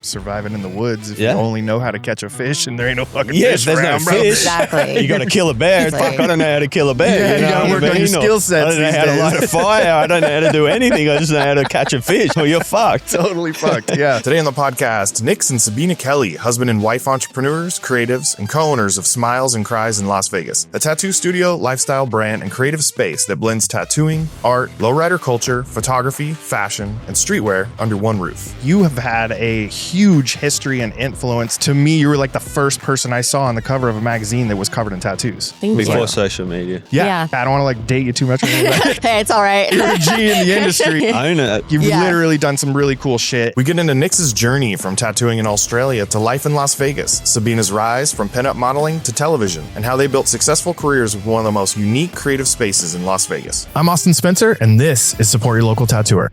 surviving in the woods if you only know how to catch a fish and there ain't no fucking if fish there's around, no bro. fish, Exactly. you got to kill a bear. Fuck, I don't know how to kill a bear. You gotta work on your skill sets. I don't know how to light a fire. I don't know how to do anything. I just know how to catch a fish. Well, you're fucked. Totally fucked. Yeah. Today on the podcast, Nixx and Sabina Kelley, husband and wife entrepreneurs, creatives, and co-owners of Smiles and Cries in Las Vegas, a tattoo studio, lifestyle brand, and creative space that blends tattooing, art, lowrider culture, photography, fashion, and streetwear under one roof. You have had a huge history and influence. To me, you were like the first person I saw on the cover of a magazine that was covered in tattoos. Thank Before you. social media. Yeah. I don't want to like date you too much. Hey, it's all right. You're a G in the industry. Own it. You've literally done some really cool shit. We get into Nix's journey from tattooing in Australia to life in Las Vegas, Sabina's rise from pinup modeling to television, and how they built successful careers with one of the most unique creative spaces in Las Vegas. I'm Austin Spencer, and this is Support Your Local Tattooer.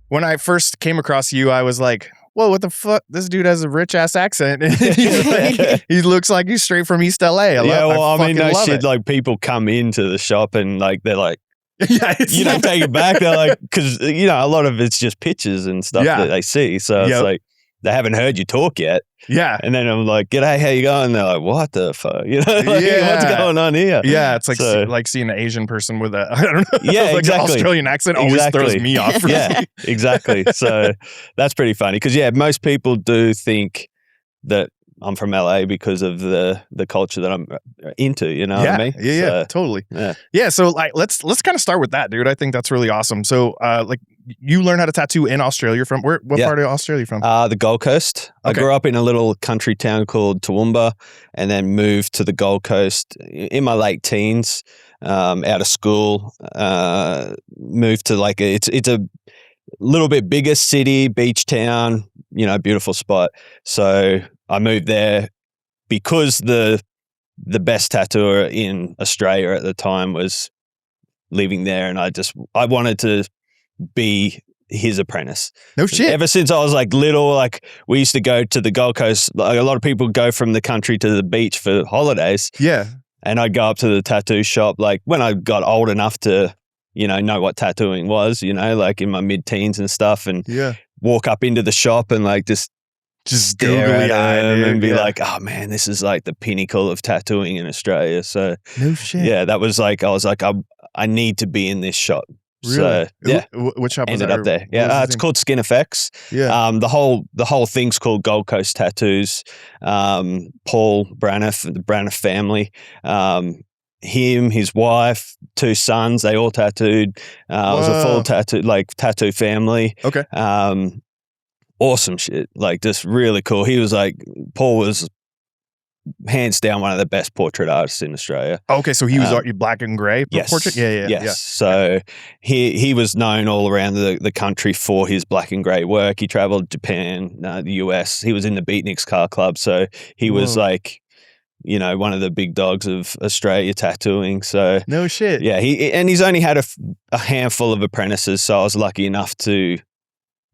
When I first came across you, I was like, whoa, what the fuck? This dude has a rich ass accent. He looks like he's straight from East LA. I mean, no love shit. it. Like people come into the shop and like they're like, Yeah, you know, take it back. They're like, because you know, a lot of it's just pictures and stuff that they see. So it's like they haven't heard you talk yet. Yeah. And then I'm like, g'day, how you going? And they're like, what the fuck? You know, like, what's going on here? Yeah, it's like like seeing an Asian person with a, I don't know, yeah, like exactly. an Australian accent always throws me off. Yeah, exactly. So that's pretty funny because, most people do think that I'm from LA because of the culture that I'm into, you know what I mean? Yeah, totally. Yeah, so like let's kind of start with that, dude. I think that's really awesome. So like you learned how to tattoo in Australia from what part of Australia from? The Gold Coast. I grew up in a little country town called Toowoomba and then moved to the Gold Coast in my late teens, out of school, moved to like it's a little bit bigger city, beach town, you know, beautiful spot. So I moved there because the best tattooer in Australia at the time was living there, and I wanted to be his apprentice. No shit. Ever since I was like little, like we used to go to the Gold Coast. Like a lot of people go from the country to the beach for holidays. Yeah. And I'd go up to the tattoo shop like when I got old enough to, you know what tattooing was, you know, like in my mid-teens and stuff, and walk up into the shop and like just stare at them and be like, oh man, this is like the pinnacle of tattooing in Australia. So no shit. Yeah, that was like, I was like, I need to be in this shop. Really? So yeah, which shop was ended that? up there. Yeah, it's called Skin Effects. Yeah. The whole thing's called Gold Coast Tattoos. Paul Braniff, the Braniff family. Him, his wife, 2 sons, they all tattooed. It was a full tattoo family. Okay. Awesome shit. Like just really cool. He was like, Paul was hands down one of the best portrait artists in Australia. Okay, so he was black and gray portrait? Yeah. So he was known all around the country for his black and gray work. He traveled Japan, the US. He was in the Beatniks Car Club. So he was like, you know, one of the big dogs of Australia tattooing. So no shit. Yeah, he's only had a handful of apprentices. So I was lucky enough to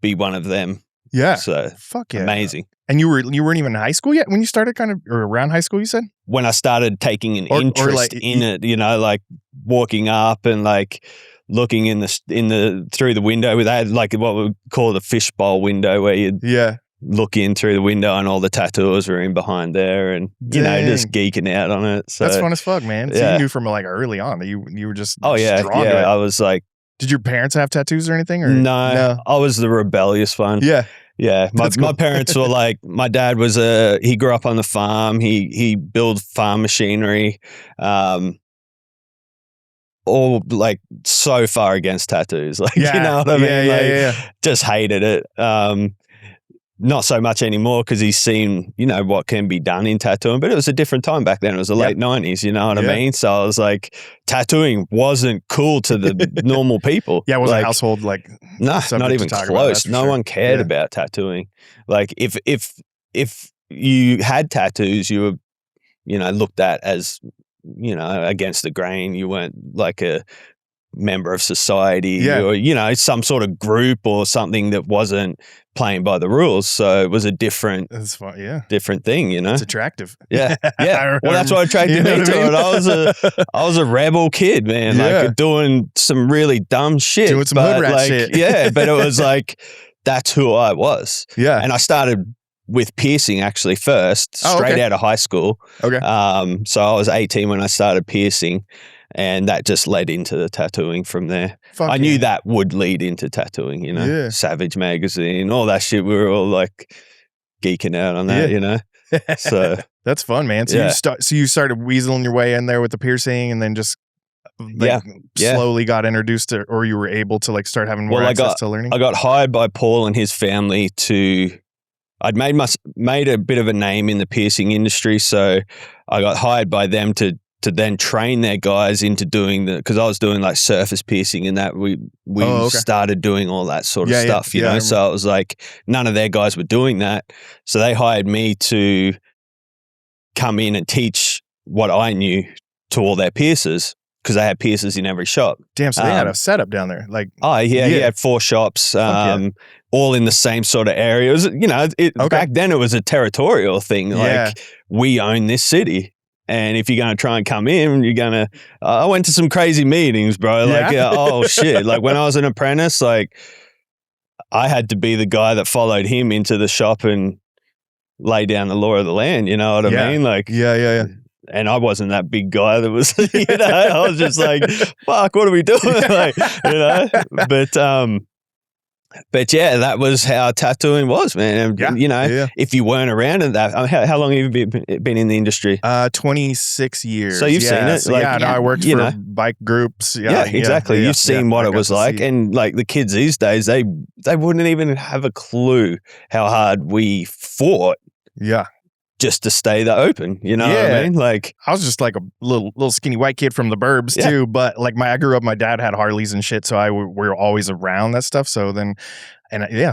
be one of them. Yeah. So fuck yeah. Amazing. And you weren't even in high school yet when you started or around high school, you said? When I started taking an interest in it, you know, like walking up and like looking through the window with that, like what we call the fishbowl window where you look in through the window and all the tattooers were in behind there and, you know, just geeking out on it. So that's fun as fuck, man. So you knew from like early on that you were just drawn to it. I was like, did your parents have tattoos or anything? Or? No, I was the rebellious one. Yeah. Yeah, my parents were like, my dad was he grew up on the farm. He built farm machinery, all like so far against tattoos. Like, you know what I mean? Just hated it. Not so much anymore because he's seen, you know, what can be done in tattooing, but it was a different time back then. It was the late 90s, you know what I mean? So I was like, tattooing wasn't cool to the normal people. Yeah, it wasn't like, household like no, not even close. No one cared about tattooing. Like if you had tattoos, you were, you know, looked at as, you know, against the grain. You weren't like a member of society or, you know, some sort of group or something that wasn't playing by the rules. So it was a different thing, you know. It's attractive. Yeah. Well, that's what attracted me to it. I was a rebel kid, man, like doing some really dumb shit. Doing some hood rat shit. Yeah, but it was like that's who I was. Yeah. And I started with piercing actually first, straight out of high school. Okay. So I was 18 when I started piercing, and that just led into the tattooing from there. I knew that would lead into tattooing, you know, Savage Magazine, all that shit. We were all like geeking out on that, you know. So that's fun, man. So you started weaseling your way in there with the piercing, and then just slowly got introduced to, or you were able to like start having more access to learning. I got hired by Paul and his family to. I'd made a bit of a name in the piercing industry, so I got hired by them to then train their guys into doing because I was doing like surface piercing and that we started doing all that sort of stuff, you know. So it was like none of their guys were doing that, so they hired me to come in and teach what I knew to all their piercers because they had piercers in every shop. Damn, so they had a setup down there, like he had 4 shops. All in the same sort of area. It was, you know, back then it was a territorial thing. Like we own this city. And if you're going to try and come in, you're going to, I went to some crazy meetings, bro. Like, oh shit. Like when I was an apprentice, like I had to be the guy that followed him into the shop and lay down the law of the land. You know what I mean? Like, and I wasn't that big guy that was, you know, I was just like, fuck, what are we doing? Like, you know, But yeah, that was how tattooing was, man. And, you know, if you weren't around in that, how long have you been in the industry? 26 years. So you've seen it. So like, I worked for bike groups. Yeah, exactly. You've seen what it was like. And like the kids these days, they wouldn't even have a clue how hard we fought. Yeah. Just to stay that open, you know what I mean? Like I was just like a little skinny white kid from the burbs too, but like I grew up, my dad had Harleys and shit, so we were always around that stuff. So then,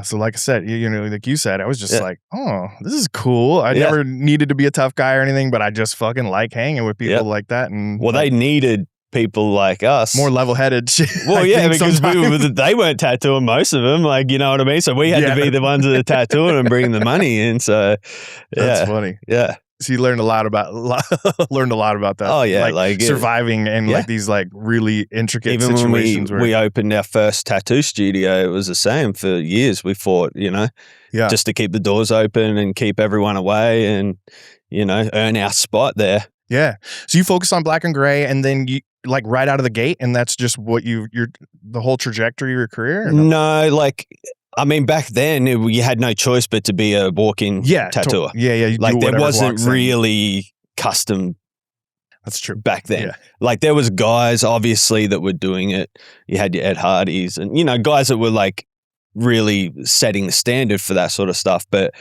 so like I said, you know, like you said, I was just like, oh, this is cool. I never needed to be a tough guy or anything, but I just fucking like hanging with people like that. And they needed people like us, more level-headed shit. Well, because they weren't tattooing most of them, like, you know what I mean? So we had to be the ones that are tattooing and bring the money in. So that's funny. Yeah. So you learned a lot about that. Oh yeah, like surviving and like these like really intricate even situations. When we opened our first tattoo studio, it was the same for years. We fought, you know, just to keep the doors open and keep everyone away, and you know, earn our spot there. Yeah. So you focus on black and gray, and then you like right out of the gate, and that's just what you're the whole trajectory of your career? Or no, like. I mean, back then you had no choice but to be a walk-in tattooer. Like there wasn't really custom. That's true. Back then, like there was guys obviously that were doing it. You had your Ed Hardys, and you know guys that were like really setting the standard for that sort of stuff. But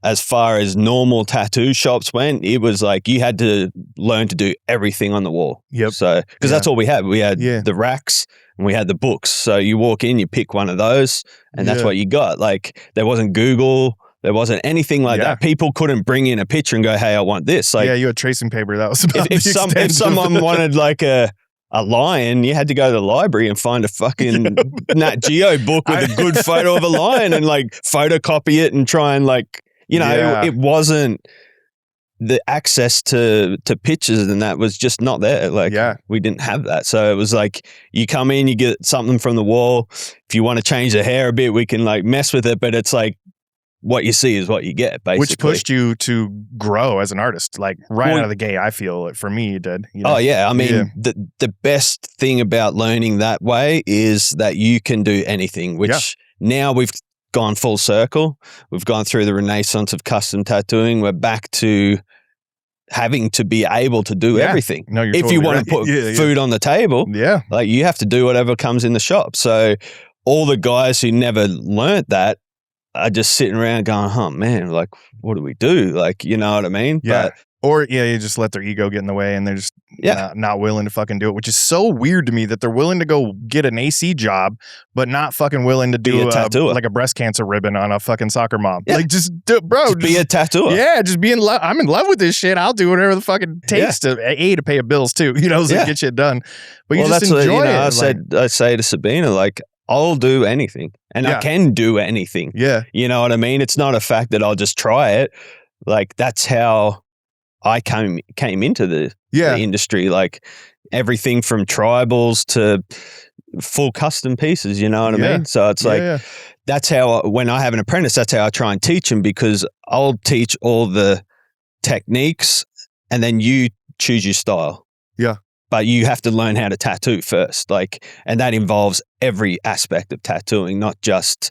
as far as normal tattoo shops went, it was like you had to learn to do everything on the wall. Yep. So because that's all we had. We had the racks. And we had the books. So you walk in, you pick one of those, and that's what you got. Like there wasn't Google, there wasn't anything like that. People couldn't bring in a picture and go, "Hey, I want this." Like, you had tracing paper. That was about if someone wanted like a lion, you had to go to the library and find a fucking Nat Geo book with a good photo of a lion and like photocopy it and try and like, you know, it wasn't. The access to pictures and that was just not there. Like we didn't have that. So it was like you come in, you get something from the wall. If you want to change the hair a bit, we can like mess with it, but it's like what you see is what you get, basically. Which pushed you to grow as an artist, like out of the gate, I feel for me it did. You know? Oh yeah. I mean, the best thing about learning that way is that you can do anything, which now we've gone full circle. We've gone through the renaissance of custom tattooing. We're back to having to be able to do everything. No, if you want to put food on the table, like you have to do whatever comes in the shop. So all the guys who never learned that are just sitting around going, "Oh man, like what do we do?" Like, you know what I mean? Yeah. Or you just let their ego get in the way and they're just not willing to fucking do it, which is so weird to me that they're willing to go get an AC job, but not fucking willing to do like a breast cancer ribbon on a fucking soccer mom. Yeah. Like just be a tattooer. Yeah, just be in love. I'm in love with this shit. I'll do whatever the fucking takes to pay bills too, you know, so get shit done. But you just enjoy it. I say to Sabina, like, I'll do anything and I can do anything. Yeah. You know what I mean? It's not a fact that I'll just try it. Like that's how I came into the industry, like everything from tribals to full custom pieces, you know what I mean? So it's like that's how, when I have an apprentice, that's how I try and teach them, because I'll teach all the techniques and then you choose your style. Yeah. But you have to learn how to tattoo first. And that involves every aspect of tattooing, not just,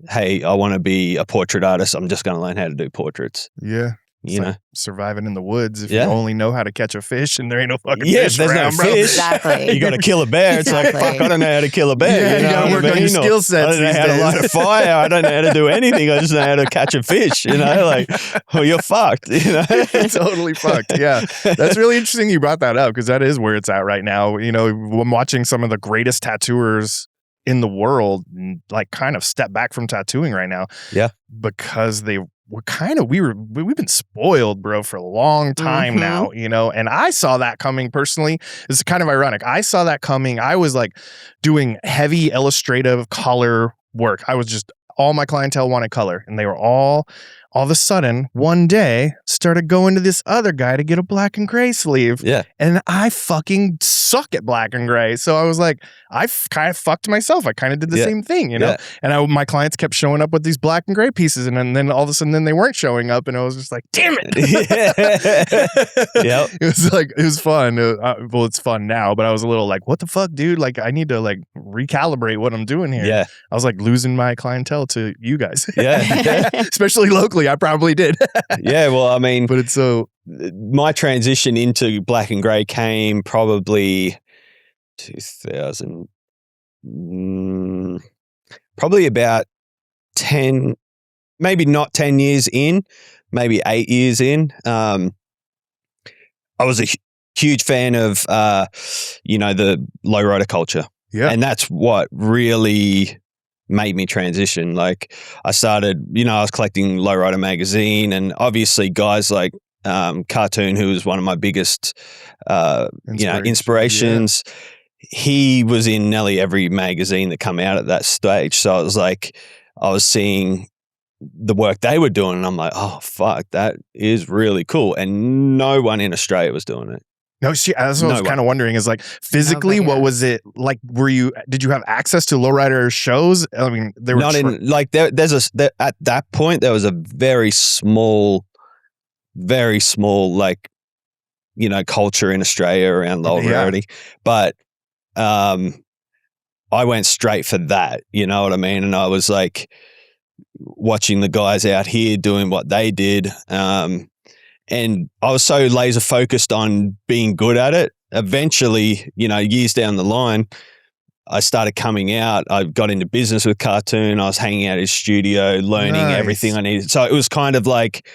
hey, I want to be a portrait artist, I'm just going to learn how to do portraits. Yeah. You know, surviving in the woods if you only know how to catch a fish and there ain't no fucking fish if there's around, no bro. fish, Exactly. you got to kill a bear. It's like, fuck, I don't know how to kill a bear. Yeah, you know gotta what work I on your mean? skill sets. I don't know these how to days. light a fire. I don't know how to do anything. I just know how to catch a fish. You know, well, you're fucked. You know, totally fucked. Yeah, that's really interesting. You brought that up because that is where it's at right now. You know, I'm watching some of the greatest tattooers in the world, like, kind of step back from tattooing right now. Yeah, because they were we've been spoiled, bro, for a long time now, you know, and I saw that coming personally. It's kind of ironic. I saw that coming. I was like doing heavy illustrative color work. I was just, all my clientele wanted color, and they were all of a sudden one day started going to this other guy to get a black and gray sleeve. Yeah. And I fucking suck at black and gray. So I was like, I kind of fucked myself. I kind of did the same thing, you know? Yeah. And my clients kept showing up with these black and gray pieces. And then all of a sudden then they weren't showing up. And I was just like, damn it. Yep. It was fun. Well, it's fun now, but I was a little like, what the fuck, dude? Like, I need to like recalibrate what I'm doing here. Yeah. I was like losing my clientele to you guys. Yeah. Especially locally. I probably did. Yeah. Well, I mean, but it's so, my transition into black and gray came probably 2000, probably about 10, maybe not 10 years in, maybe 8 years in. I was a huge fan of, the lowrider culture. Yeah. And that's what really made me transition. Like, I started, I was collecting Lowrider magazine, and obviously guys like Cartoon, who was one of my biggest, inspirations. Yeah. He was in nearly every magazine that come out at that stage. So it was like, I was seeing the work they were doing, and I'm like, oh fuck, that is really cool. And no one in Australia was doing it. No, see, that's what I was kind of wondering is like physically, what was it like? Did you have access to lowrider shows? I mean, they were not at that point, there was a very small, like, culture in Australia around lowrider. But I went straight for that, you know what I mean? And I was like watching the guys out here doing what they did. And I was so laser focused on being good at it. Eventually, years down the line, I started coming out. I got into business with Cartoon. I was hanging out at his studio, learning everything I needed. So it was kind of like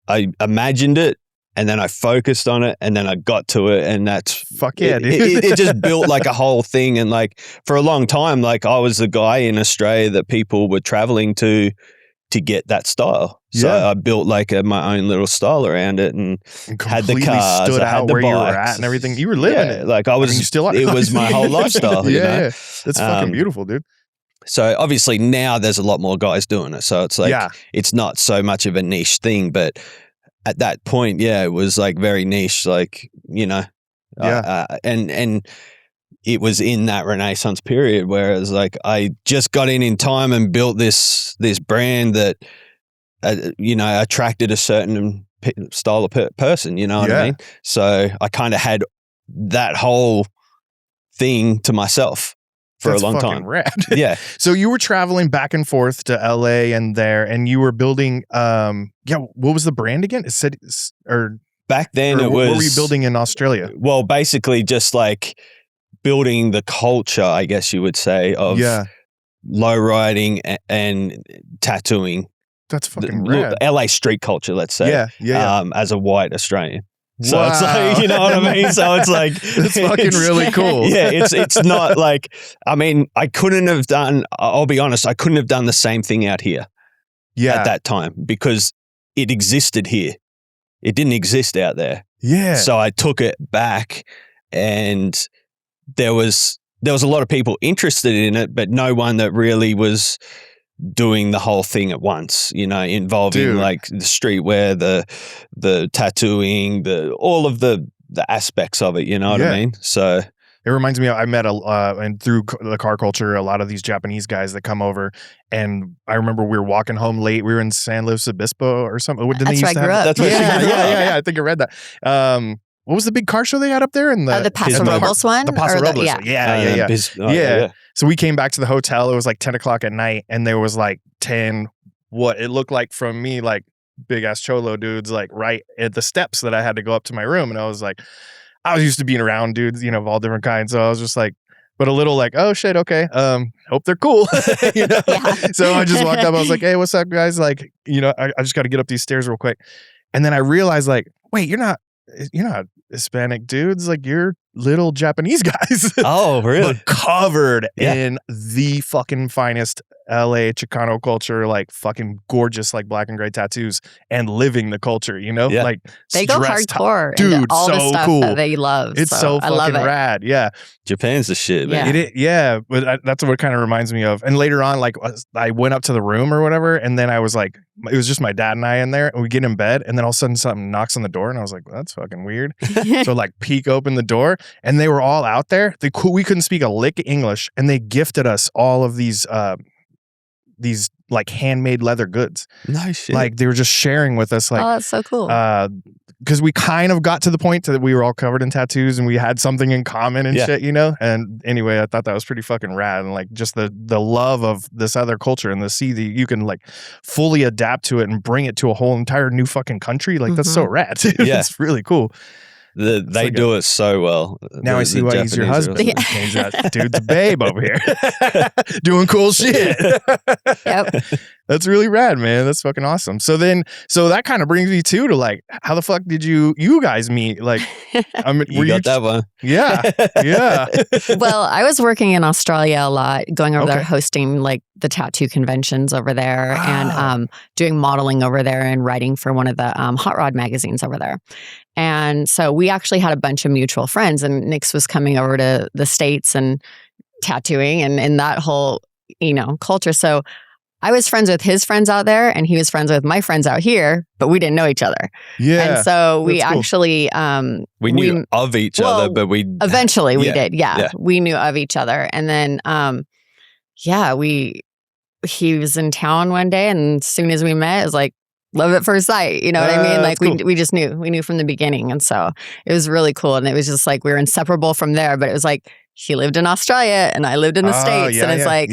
I imagined it, and then I focused on it, and then I got to it, and that's fuck yeah, dude. It just built like a whole thing. And like for a long time, like I was the guy in Australia that people were traveling to get that style. So I built like my own little style around it, and had the cars, stood I had out the where bikes. you were at and everything. You were living it. Like I was, you still are. It was my whole lifestyle. Yeah. That's fucking beautiful, dude. So obviously now there's a lot more guys doing it. So it's like, it's not so much of a niche thing, but at that point, it was like very niche, like, and it was in that Renaissance period where it was like, I just got in time and built this brand that, attracted a certain style of person, you know what I mean? So I kind of had that whole thing to myself for a long time. Rad. Yeah. So you were traveling back and forth to LA and you were building, what was the brand again? It said, or back then it was. What were you building in Australia? Well, basically just like building the culture, I guess you would say, of low riding and tattooing. That's fucking rad. LA street culture, let's say. Yeah. As a white Australian. So it's like, you know what I mean? So it's like, it's fucking really cool. Yeah. It's not like, I mean, I'll be honest, I couldn't have done the same thing out here at that time because it existed here. It didn't exist out there. Yeah. So I took it back, and there was a lot of people interested in it, but no one that really was doing the whole thing at once, involving like the streetwear, the tattooing, all of the aspects of it, you know what I mean? So It reminds me of, I met and through the car culture, a lot of these Japanese guys that come over, and I remember we were walking home late. We were in San Luis Obispo or something. That's where I grew up. That's where Yeah. I think I read that. What was the big car show they had up there? In the Paso Robles one? The Paso Robles. Yeah. So we came back to the hotel. It was like 10 o'clock at night, and there was like 10, what it looked like from me, like big ass cholo dudes, like right at the steps that I had to go up to my room. And I was like, I was used to being around dudes, of all different kinds. So I was just like, but a little like, oh shit, okay. Hope they're cool. Yeah. So I just walked up. I was like, hey, what's up, guys? Like, I just got to get up these stairs real quick. And then I realized, like, wait, you're not Hispanic dudes. Like, you're little Japanese guys. Oh, really? But covered in the fucking finest LA Chicano culture, like fucking gorgeous, like black and gray tattoos, and living the culture, like they go hardcore, dude, all so the stuff cool. that they love. It's so fucking rad. Yeah, Japan's the shit, man. But that's what it kind of reminds me of. And later on, like I went up to the room or whatever, and then I was like, it was just my dad and I in there, and we get in bed, and then all of a sudden something knocks on the door, and I was like, well, that's fucking weird. So like peek open the door, and they were all out there. We couldn't speak a lick of English, and they gifted us all of these like handmade leather goods. Nice shit. Like they were just sharing with us, like, oh, that's so cool. Because we kind of got to the point that we were all covered in tattoos and we had something in common and shit, And anyway, I thought that was pretty fucking rad, and like just the love of this other culture and the see that you can like fully adapt to it and bring it to a whole entire new fucking country. Like that's so rad, dude. Yeah. It's really cool. They do it so well. Now I see why he's your husband. Dude's a babe over here. Doing cool shit. Yep. That's really rad, man. That's fucking awesome. So that kind of brings me to like, how the fuck did you guys meet? Like, I mean, you got that one. Yeah. Well, I was working in Australia a lot, going over there, hosting like the tattoo conventions over there, and doing modeling over there, and writing for one of the hot rod magazines over there. And so we actually had a bunch of mutual friends, and Nixx was coming over to the States and tattooing and that whole, culture. So I was friends with his friends out there, and he was friends with my friends out here, but we didn't know each other. Yeah. And so we actually... we knew of each other, but we... Eventually we did, yeah. We knew of each other. And then, he was in town one day, and as soon as we met, it was like, love at first sight. You know what I mean? Like we just knew. We knew from the beginning. And so it was really cool. And it was just like we were inseparable from there. But it was like he lived in Australia and I lived in the States. And it's like...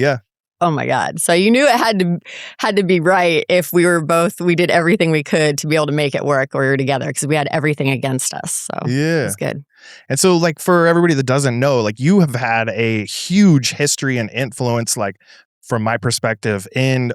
Oh my God. So you knew it had to be right if we did everything we could to be able to make it work, or we were together, because we had everything against us. So it was good. And so like for everybody that doesn't know, like you have had a huge history and influence, like from my perspective, in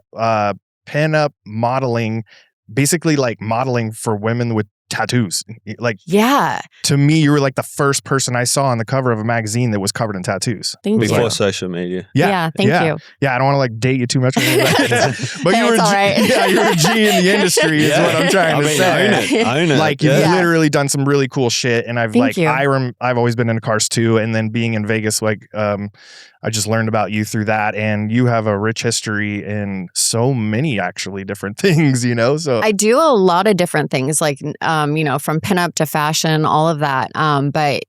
pinup modeling, basically like modeling for women with tattoos. Like, to me, you were like the first person I saw on the cover of a magazine that was covered in tattoos. Thank you. Before social media. Thank you. Yeah, I don't want to like date you too much. But you were you're a G in the industry is what I'm trying to say. Own it. Like you've literally done some really cool shit, and I've I've always been into cars too, and then being in Vegas, like I just learned about you through that, and you have a rich history in so many actually different things, So I do a lot of different things, like from pinup to fashion, all of that. But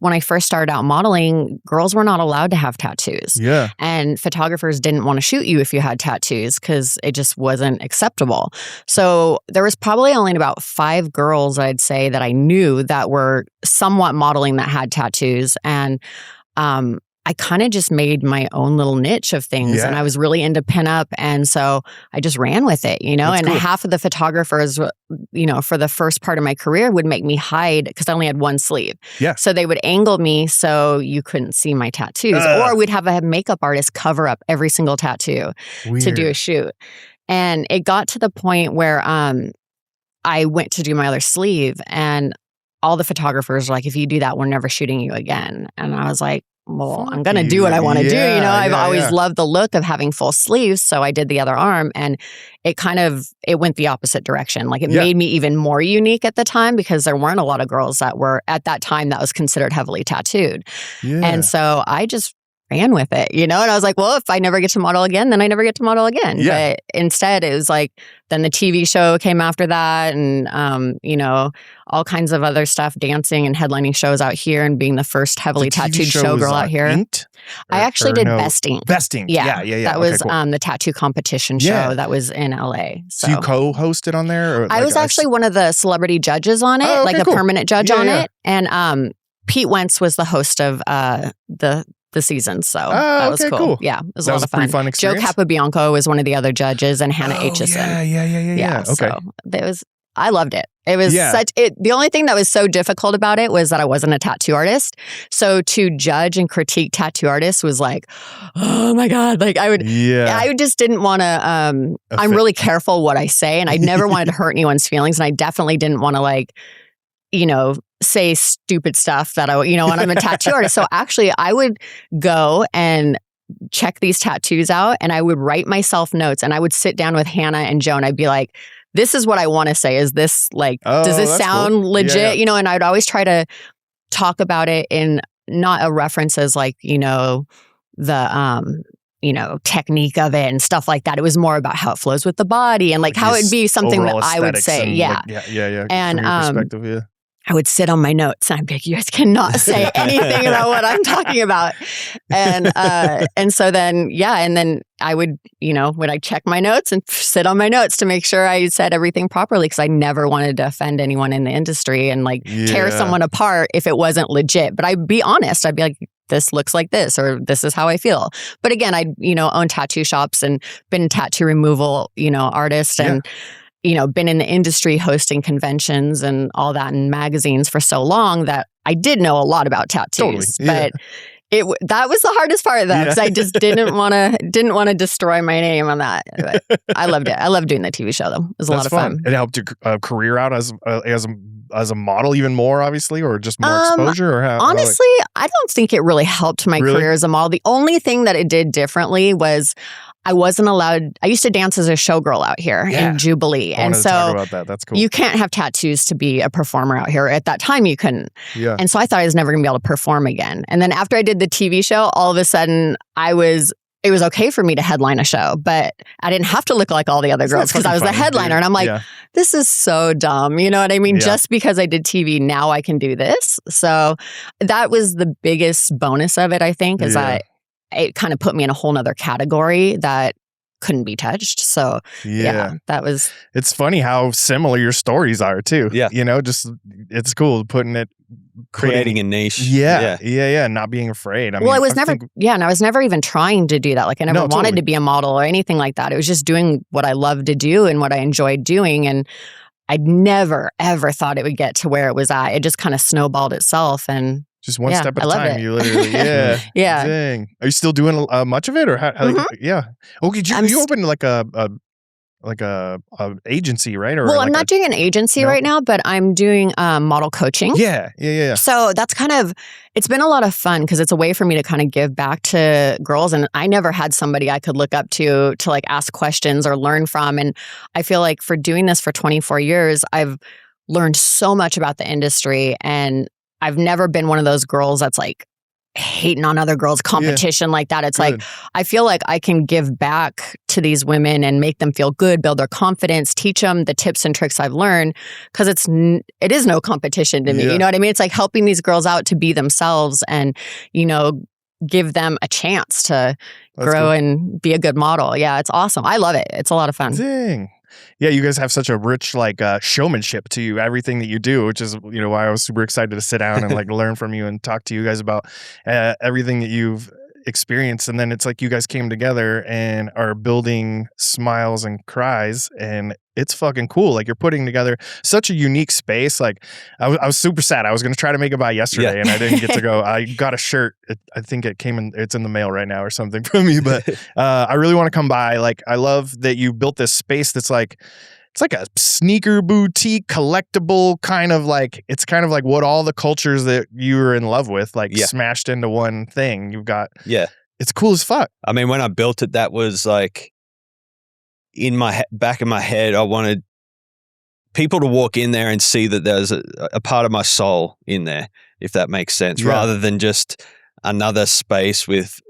when I first started out modeling, girls were not allowed to have tattoos. Yeah. And photographers didn't want to shoot you if you had tattoos because it just wasn't acceptable. So there was probably only about 5 girls, I'd say, that I knew that were somewhat modeling that had tattoos. And I kind of just made my own little niche of things, and I was really into pinup, and so I just ran with it, That's cool. Half of the photographers, for the first part of my career would make me hide because I only had one sleeve. Yeah. So they would angle me so you couldn't see my tattoos, or we'd have a makeup artist cover up every single tattoo to do a shoot. And it got to the point where I went to do my other sleeve, and all the photographers were like, if you do that, we're never shooting you again. And I was like, well, I'm going to do what I want to do. I've always loved the look of having full sleeves. So I did the other arm, and it went the opposite direction. Like it made me even more unique at the time, because there weren't a lot of girls that were at that time that was considered heavily tattooed. Yeah. And so I just ran with it, and I was like, well, if I never get to model again, then I never get to model again. Yeah. But instead it was like, then the TV show came after that, and all kinds of other stuff, dancing and headlining shows out here, and being the first heavily tattooed showgirl out here. Inked? I actually did Best Inked. Best Inked. Yeah. That was the tattoo competition show that was in LA. So you co-hosted on there? Or I was actually one of the celebrity judges on it, a permanent judge on it. And Pete Wentz was the host of the season. So that was cool. Yeah, it was a lot of fun. Pretty fun experience. Joe Capobianco was one of the other judges, and Hannah Aitchison. Yeah. Okay. So I loved it. It was the only thing that was so difficult about it was that I wasn't a tattoo artist. So to judge and critique tattoo artists was like, oh my God. Like I just didn't want to, I'm really careful what I say, and I never wanted to hurt anyone's feelings. And I definitely didn't want to say stupid stuff that when I'm a tattoo artist. So actually I would go and check these tattoos out, and I would write myself notes, and I would sit down with Hannah and Joe, and I'd be like, this is what I want to say. Is this does this sound legit? And I'd always try to talk about it in not a reference as the technique of it and stuff like that. It was more about how it flows with the body and how it'd be something that I would say. And from your perspective, I would sit on my notes and I'd be like, you guys cannot say anything about what I'm talking about. And so then, and then I would, when I check my notes and sit on my notes to make sure I said everything properly, because I never wanted to offend anyone in the industry and tear someone apart if it wasn't legit. But I'd be honest. I'd be like, this looks like this, or this is how I feel. But again, I, own tattoo shops and been a tattoo removal, artist and, been in the industry hosting conventions and all that in magazines for so long that I did know a lot about tattoos. But that was the hardest part though, because I just didn't want to destroy my name on that. But I loved it. I loved doing the TV show though. It was a lot of fun. It helped your career out as a model even more, obviously, or just more exposure, or how? Honestly, I don't think it really helped my career as a model. The only thing that it did differently was I wasn't allowed. I used to dance as a showgirl out here in Jubilee, and so talk about that. That's cool. You can't have tattoos to be a performer out here. At that time, you couldn't. Yeah. And so I thought I was never going to be able to perform again. And then after I did the TV show, all of a sudden it was okay for me to headline a show, but I didn't have to look like all the other girls because I was the headliner. And I'm like, this is so dumb. You know what I mean? Just because I did TV, now I can do this. So that was the biggest bonus of it, I think, is it kind of put me in a whole nother category that couldn't be touched. So that was. It's funny how similar your stories are too. Yeah. Just it's cool creating a niche. Not being afraid. I was never even trying to do that. I never wanted to be a model or anything like that. It was just doing what I loved to do and what I enjoyed doing. And I'd never, ever thought it would get to where it was at. It just kind of snowballed itself, and just one step at a time. It. You literally, Dang. Are you still doing much of it, or how? Okay, you opened a agency, right? Or well, I'm not doing an agency right now, but I'm doing model coaching. Yeah. So that's it's been a lot of fun because it's a way for me to kind of give back to girls, and I never had somebody I could look up to ask questions or learn from. And I feel like for doing this for 24 years, I've learned so much about the industry, and I've never been one of those girls that's hating on other girls, competition like that. It's good. I feel like I can give back to these women and make them feel good, build their confidence, teach them the tips and tricks I've learned, because it is no competition to me. You know what I mean? It's helping these girls out to be themselves and, give them a chance to grow and be a good model. Yeah, it's awesome. I love it. It's a lot of fun. Dang. Yeah, you guys have such a rich showmanship to you, everything that you do, which is why I was super excited to sit down and learn from you and talk to you guys about everything that you've experienced. And then it's you guys came together and are building Smiles and Cries, and it's fucking cool. You're putting together such a unique space. I was super sad. I was going to try to make it by yesterday and I didn't get to go. I got a shirt. I think it's in the mail right now or something from you, but I really want to come by. I love that you built this space that's it's a sneaker boutique collectible kind of it's kind of what all the cultures that you were in love with smashed into one thing. You've got it's cool as fuck. I mean, when I built it, that was in my back of my head. I wanted people to walk in there and see that there's a part of my soul in there, if that makes sense, rather than just another space with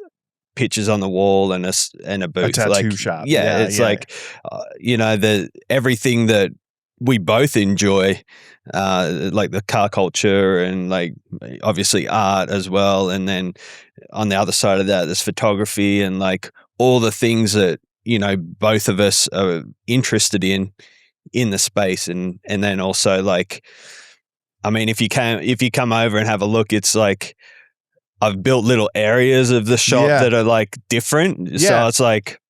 pictures on the wall and a booth, a tattoo shop. Yeah, it's like everything that we both enjoy, like the car culture and like obviously art as well. And then on the other side of that, there's photography and like all the things that, both of us are interested in the space. And then also like, I mean, if you come over and have a look, it's like I've built little areas of the shop that are like different. Yeah. So it's like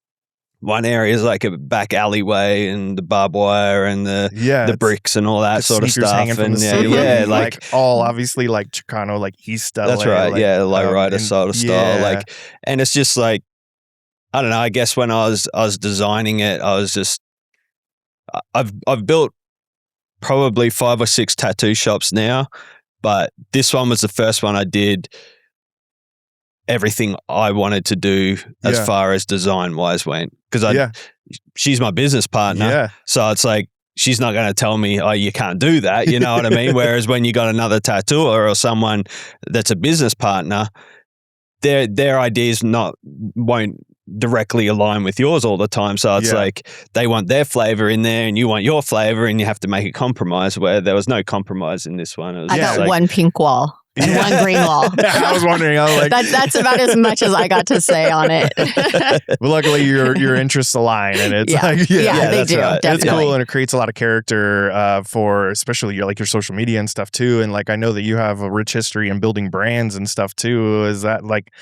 one area is like a back alleyway and the barbed wire and the bricks and all that sort of stuff. And like all obviously like Chicano, like East LA. That's right. Like, lowrider sort of style. Like, and it's just like, I don't know. I guess when I was designing it, I was just, I've built probably 5 or 6 tattoo shops now, but this one was the first one I did everything I wanted to do as far as design wise went, because she's my business partner. So it's like, she's not going to tell me, oh, you can't do that. You know what I mean? Whereas when you got another tattooer or someone that's a business partner, their ideas won't directly align with yours all the time. So it's like they want their flavor in there and you want your flavor and you have to make a compromise, where there was no compromise in this one. It was I got like, one pink wall. And one green wall. I was wondering. I was like, that's about as much as I got to say on it. But luckily, your interests align, and it's like, they do. Right. Definitely. It's cool, and it creates a lot of character for especially your social media and stuff too. And like I know that you have a rich history in building brands and stuff too. Is that like?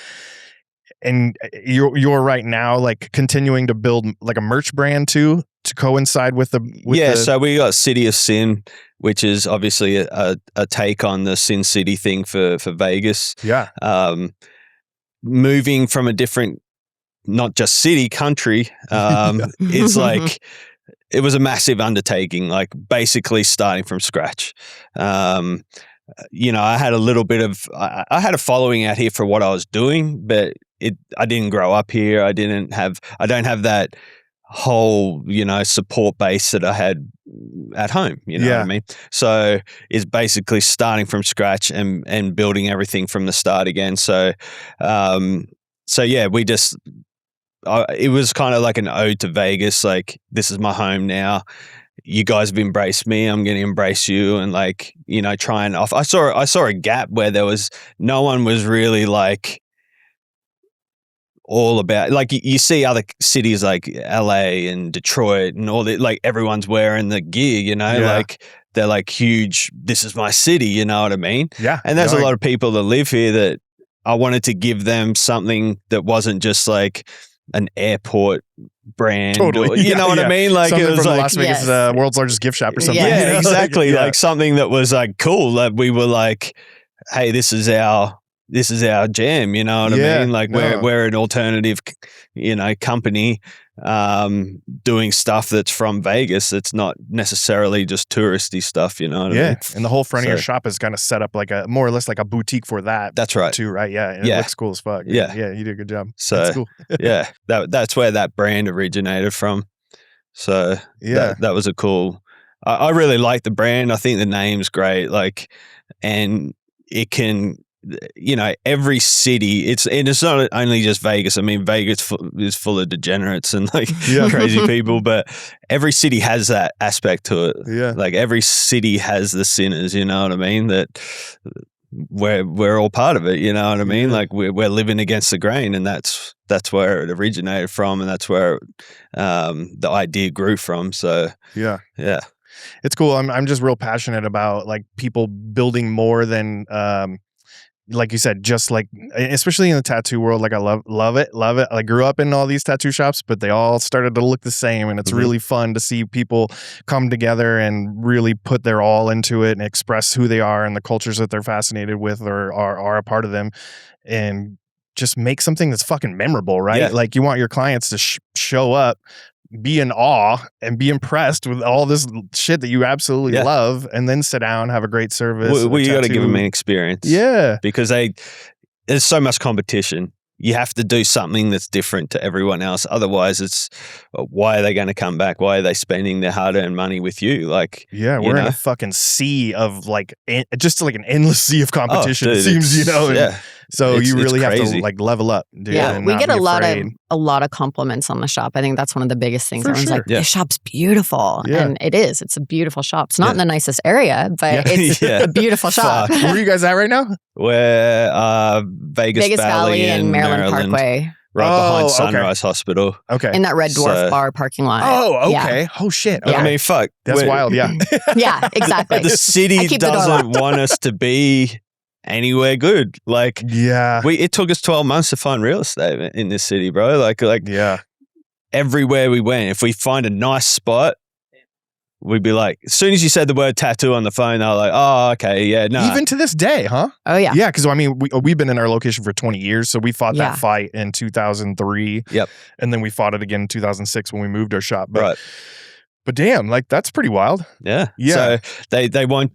And you're right now like continuing to build like a merch brand too to coincide with the so we got City of Sin, which is obviously a take on the Sin City thing for Vegas. Moving from a different, not just city, country, it's like it was a massive undertaking, like basically starting from scratch. I had a little bit of I had a following out here for what I was doing, but I didn't grow up here. I don't have that whole, support base that I had at home. You know what I mean? So it's basically starting from scratch and building everything from the start again. So, we just, it was kind of like an ode to Vegas. Like, this is my home now. You guys have embraced me. I'm going to embrace you, and like, try and off. I saw a gap where no one was really like all about, like you see other cities like LA and Detroit and all that, like everyone's wearing the gear, like they're like huge, this is my city, you know what I mean? Yeah. And there's a lot of people that live here that I wanted to give them something that wasn't just like an airport brand. Totally. You know what I mean? Like something it was from like Las Vegas, world's largest gift shop or something. Yeah, exactly. Like something that was like cool. Like we were like, hey, this is our jam, you know what I mean? Like we're an alternative, company doing stuff that's from Vegas. It's not necessarily just touristy stuff, you know what I mean? And the whole front of your shop is kind of set up like a more or less like a boutique for that. That's right. Too, right? Yeah. And it looks cool as fuck. Yeah. Yeah, you did a good job. So that's cool. that's where that brand originated from. So that was a cool. I really like the brand. I think the name's great. Like, and it can, every city, it's not only just Vegas. I mean, Vegas is full of degenerates and like crazy people, but every city has that aspect to it. Yeah. Like every city has the sinners, you know what I mean? That we're all part of it, you know what I mean? Like we're living against the grain, and that's where it originated from, and that's where the idea grew from. So yeah. It's cool. I'm just real passionate about like people building more than like you said, just like, especially in the tattoo world, like I love it. I grew up in all these tattoo shops, but they all started to look the same, and it's really fun to see people come together and really put their all into it and express who they are and the cultures that they're fascinated with or are a part of them, and just make something that's fucking memorable, right? Yeah. Like you want your clients to show up, be in awe and be impressed with all this shit that you absolutely love, and then sit down, have a great service. Well, you got to give them an experience. Yeah. Because there's so much competition. You have to do something that's different to everyone else. Otherwise, it's why are they going to come back? Why are they spending their hard-earned money with you? Like, we're in a fucking sea of like, just like an endless sea of competition. It seems, So you really have to like level up, dude. Yeah, we get a lot of compliments on the shop. I think that's one of the biggest things. Everyone's like, "This shop's beautiful," and it is. It's a beautiful shop. It's not in the nicest area, but it's a beautiful shop. Where are you guys at right now? We're Vegas Valley and Maryland Parkway. Right behind Sunrise Hospital. Okay. In that Red Dwarf bar parking lot. Oh, okay. Yeah. Oh, shit. Okay. I mean, fuck. That's wild, yeah. Yeah, exactly. The city doesn't want us to be anywhere good. Like, it took us 12 months to find real estate in this city, bro. Like, everywhere we went, if we find a nice spot, we'd be like, as soon as you said the word tattoo on the phone, they were like, oh, okay, yeah, no. Even to this day, huh? Oh, yeah. Yeah, because I mean, we've been in our location for 20 years, so we fought that fight in 2003. Yep. And then we fought it again in 2006 when we moved our shop. But damn, like, that's pretty wild. Yeah. Yeah. So they want,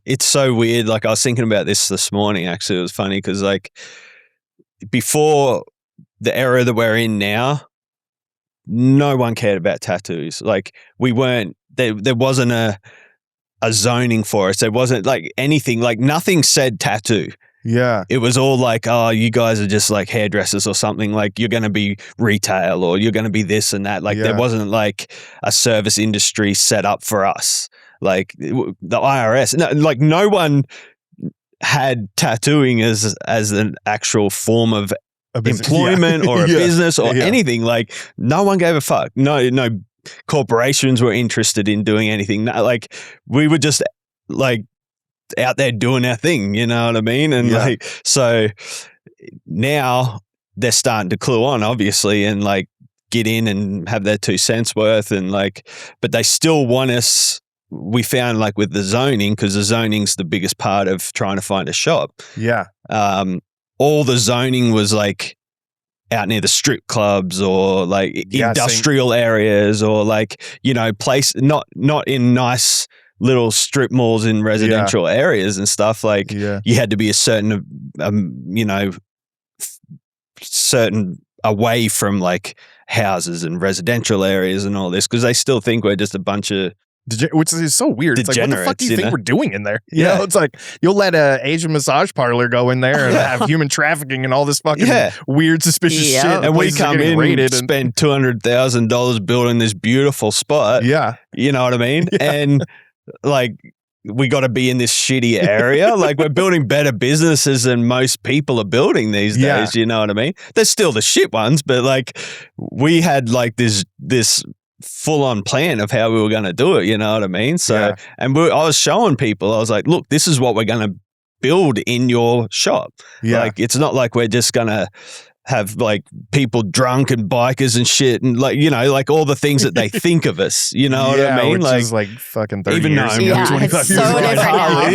it's so weird. Like, I was thinking about this morning, actually. It was funny because, like, before the era that we're in now, no one cared about tattoos. Like, we weren't, there wasn't a zoning for us. There wasn't like anything, like nothing said tattoo. Yeah. It was all like, oh, you guys are just like hairdressers or something. Like, you're going to be retail or you're going to be this and that. Like, there wasn't like a service industry set up for us. Like the IRS, no one had tattooing as an actual form of employment or a business or anything. Like, no one gave a fuck. No corporations were interested in doing anything. Like, we were just like out there doing our thing, you know what I mean? And like, so now they're starting to clue on, obviously, and like get in and have their 2 cents worth, and like, but they still want us. We found, like, with the zoning, because the zoning's the biggest part of trying to find a shop. Yeah. All the zoning was like out near the strip clubs or like industrial areas or like, not in nice little strip malls in residential areas and stuff. Like, you had to be a certain, certain away from like houses and residential areas and all this, because they still think we're just a bunch of which is so weird. It's like, what the fuck do you think we're doing in there? You know, it's like, you'll let a Asian massage parlor go in there and have human trafficking and all this fucking weird, suspicious shit. And we come in and spend $200,000 building this beautiful spot. Yeah. You know what I mean? And like, we got to be in this shitty area. Like, we're building better businesses than most people are building these days. You know what I mean? There's still the shit ones, but like, we had like this full-on plan of how we were going to do it, you know what I mean? So, and I was showing people, I was like, look, this is what we're going to build in your shop. Like, it's not like we're just going to have like people drunk and bikers and shit and like, like all the things that they think of us, you know what I mean? Which like, is like fucking 30 even years ago, 25 it's years so ago. different now.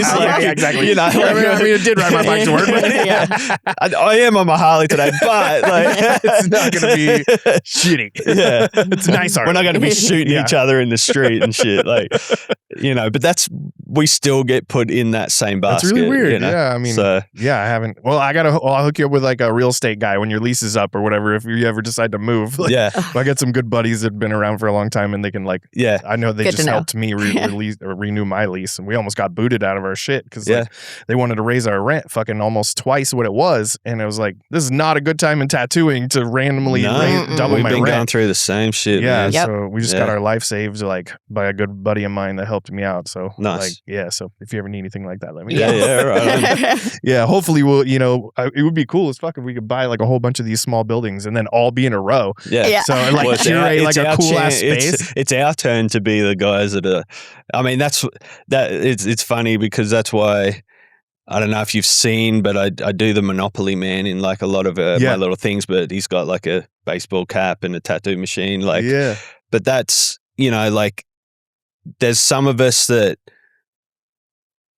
Exactly. I mean, it did ride my bike to work. But I am on my Harley today, but like, it's not going to be shitty. Yeah. It's nice art. We're not going to be shooting each other in the street and shit. Like, but we still get put in that same basket. That's really weird. Yeah. I mean, I haven't. Well, I'll hook you up with like a real estate guy when your lease is up or whatever, if you ever decide to move. Like, I got some good buddies that have been around for a long time and they can like, I know they just helped me renew my lease, and we almost got booted out of our shit because they wanted to raise our rent fucking almost twice what it was. And it was like, this is not a good time in tattooing to randomly double We've my been rent. going through the same shit. Yeah. So we just got our life saved like by a good buddy of mine that helped me out. So nice. Like, so if you ever need anything like that, let me know. Right. Hopefully we'll, it would be cool as fuck if we could buy like a whole bunch of these small buildings and then all be in a row. So like curate like a cool ass space. It's our turn to be the guys that are. I mean, it's funny because that's why. I don't know if you've seen, but I do the Monopoly Man in like a lot of my little things. But he's got like a baseball cap and a tattoo machine. Like, but that's like there's some of us that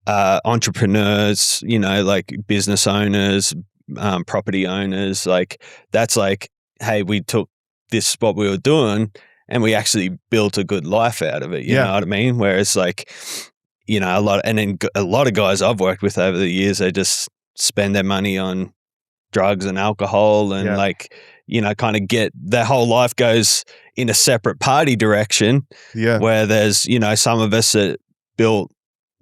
are entrepreneurs. Like business owners, property owners. Like that's like, hey, we took this what we were doing and we actually built a good life out of it. You know what I mean? Whereas like. A lot of guys I've worked with over the years, they just spend their money on drugs and alcohol and kind of get their whole life goes in a separate party direction. Where there's, some of us that built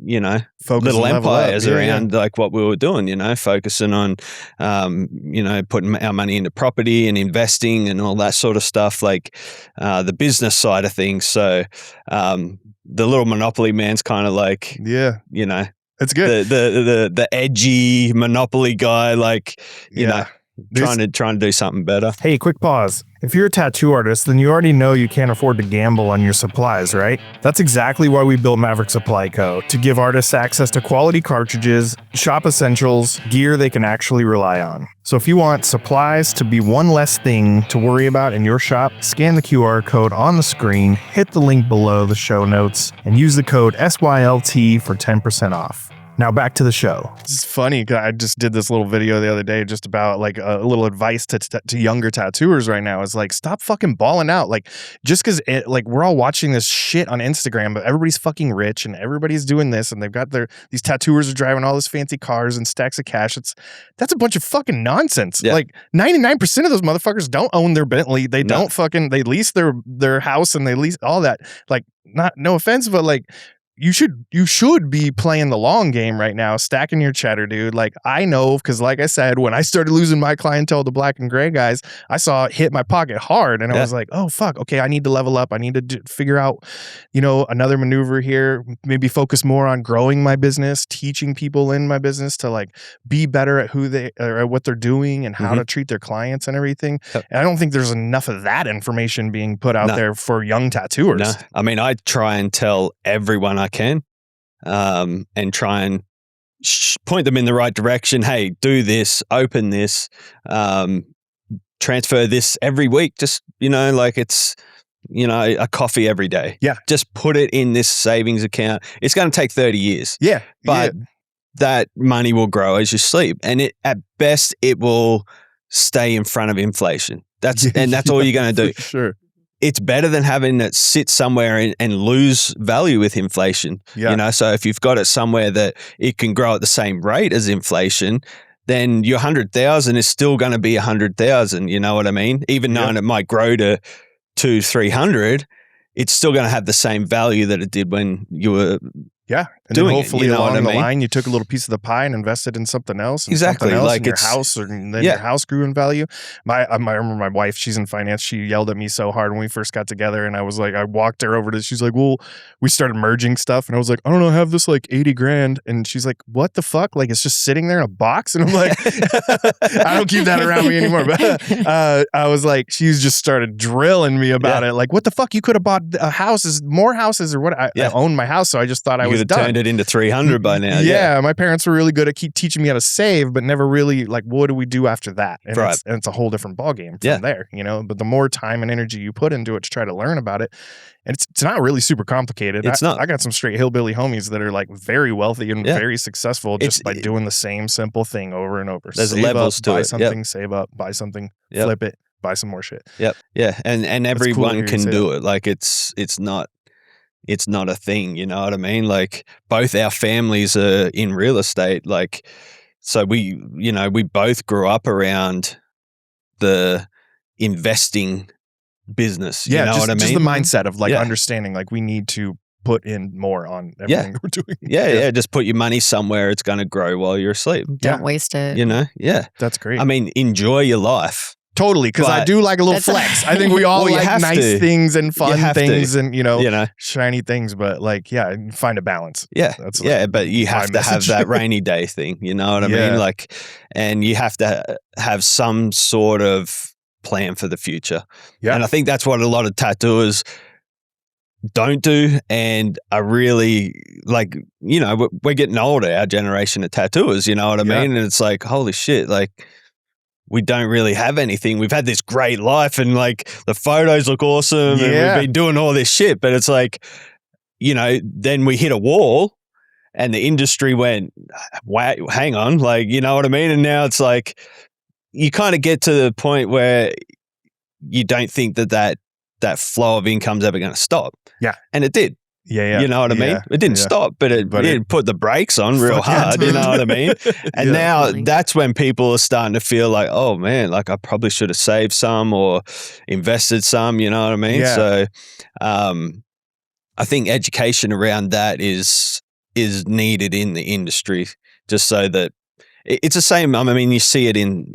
little empires around like what we were doing, focusing on, putting our money into property and investing and all that sort of stuff, like the business side of things. So the little monopoly man's kind of like, it's good. The edgy monopoly guy, like, trying to do something better. Hey, quick pause. If you're a tattoo artist, then you already know you can't afford to gamble on your supplies, right? That's exactly why we built Maverick Supply Co. to give artists access to quality cartridges, shop essentials, gear they can actually rely on. So if you want supplies to be one less thing to worry about in your shop, scan the QR code on the screen, hit the link below the show notes, and use the code SYLT for 10% off. Now back to the show. It's funny. I just did this little video the other day just about like a little advice to younger tattooers right now. Is like, stop fucking balling out. Like, just because like we're all watching this shit on Instagram, but everybody's fucking rich and everybody's doing this and they've got these tattooers are driving all this fancy cars and stacks of cash. That's a bunch of fucking nonsense. Yeah. Like 99% of those motherfuckers don't own their Bentley. They don't fucking, they lease their house and they lease all that. Like, no offense, but like, you should be playing the long game right now, stacking your cheddar, dude. Like, I know, because like I said, when I started losing my clientele to black and gray guys, I saw it hit my pocket hard, and I was like, oh fuck, okay, I need to level up. I need to figure out, another maneuver here. Maybe focus more on growing my business, teaching people in my business to like be better at who they or at what they're doing and how to treat their clients and everything. And I don't think there's enough of that information being put out there for young tattooers. No, I mean, I try and tell everyone I can, and try and point them in the right direction. Hey, do this, open this, transfer this every week. Just, like it's, a coffee every day. Yeah. Just put it in this savings account. It's going to take 30 years. Yeah. But that money will grow as you sleep. And at best, it will stay in front of inflation. That's all you're going to do. Sure. It's better than having it sit somewhere and lose value with inflation. Yeah. So if you've got it somewhere that it can grow at the same rate as inflation, then your 100,000 is still going to be 100,000. You know what I mean? Even knowing it might grow to 200-300, it's still going to have the same value that it did when you were and then hopefully along the line you took a little piece of the pie and invested in something else. And exactly, something else like in your house, and then your house grew in value. I remember my wife; she's in finance. She yelled at me so hard when we first got together, and I was like, I walked her over to. She's like, "Well," we started merging stuff, and I was like, "I don't know, I have this like 80 grand," and she's like, "What the fuck? Like it's just sitting there in a box?" And I'm like, "I don't keep that around me anymore." But I was like, she's just started drilling me about it. Like, what the fuck? You could have bought more houses, or what? I owned my house, so I just thought I was done. Turned it into 300 by now. Yeah, my parents were really good at teaching me how to save, but never really like, what do we do after that? And, it's a whole different ballgame from there, But the more time and energy you put into it to try to learn about it, and it's not really super complicated. It's not. I got some straight hillbilly homies that are like very wealthy and very successful just by doing the same simple thing over and over. There's save levels up, to buy it. something, save up, buy something, flip it, buy some more shit. Yep. Yeah, and everyone can do it. Like it's not a thing, you know what I mean? Like both our families are in real estate. Like, so we both grew up around the investing business. You know what I mean? Just the mindset of like understanding, like we need to put in more on everything we're doing. Yeah. Just put your money somewhere. It's going to grow while you're asleep. Don't waste it. Yeah. That's great. I mean, enjoy your life. Totally, because I do like a little flex. I think we all like nice things and fun things and shiny things, but like find a balance. Yeah, but you have to have that rainy day thing. You know what I mean? Like, and you have to have some sort of plan for the future. Yeah, and I think that's what a lot of tattooers don't do, and are really like, we're getting older, our generation of tattooers. You know what I mean? And it's like, holy shit, like. We don't really have anything. We've had this great life and like the photos look awesome and we've been doing all this shit. But it's like, then we hit a wall and the industry went, wow, hang on, like, you know what I mean? And now it's like, you kind of get to the point where you don't think that flow of income's ever going to stop. Yeah. And it did. Yeah. You know what I mean? It didn't stop, but it put the brakes on real hard. You know what I mean? And now that's when people are starting to feel like, oh man, like I probably should have saved some or invested some, you know what I mean? Yeah. So I think education around that is is needed in the industry, just so that it's the same. I mean, you see it in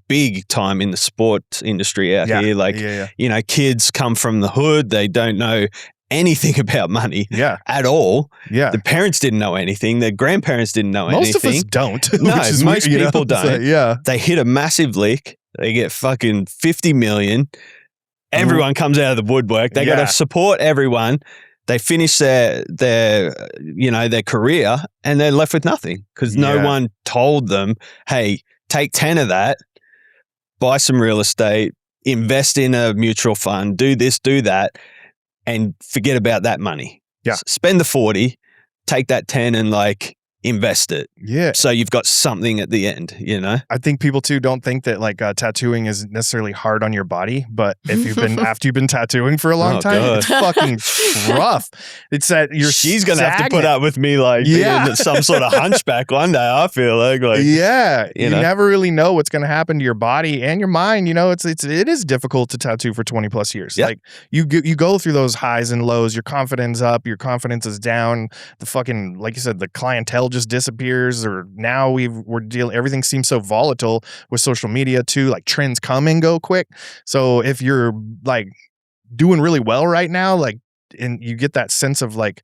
big time in the sports industry out here. Like, you know, kids come from the hood. They don't know anything about money at all. Yeah. The parents didn't know anything. Their grandparents didn't know anything. Most of us don't. No, most people don't. So, they hit a massive lick. They get fucking 50 million. Everyone comes out of the woodwork. They got to support everyone. They finish their career and they're left with nothing because no one told them, hey, take 10 of that, buy some real estate, invest in a mutual fund, do this, do that, and forget about that money. Yeah. Spend the 40, take that 10 and like invest it. Yeah. So you've got something at the end, you know? I think people too don't think that like tattooing is necessarily hard on your body, but if you've been, after you've been tattooing for a long time, God. It's fucking rough. It's that she's going to have to put up with me like being some sort of hunchback one day, I feel like you never really know what's going to happen to your body and your mind. You know, it is difficult to tattoo for 20 plus years. Like you go through those highs and lows, your confidence up, your confidence is down, the fucking, like you said, the clientele just disappears, or now we're dealing, everything seems so volatile with social media too, like trends come and go quick. So if you're like doing really well right now, like, and you get that sense of like,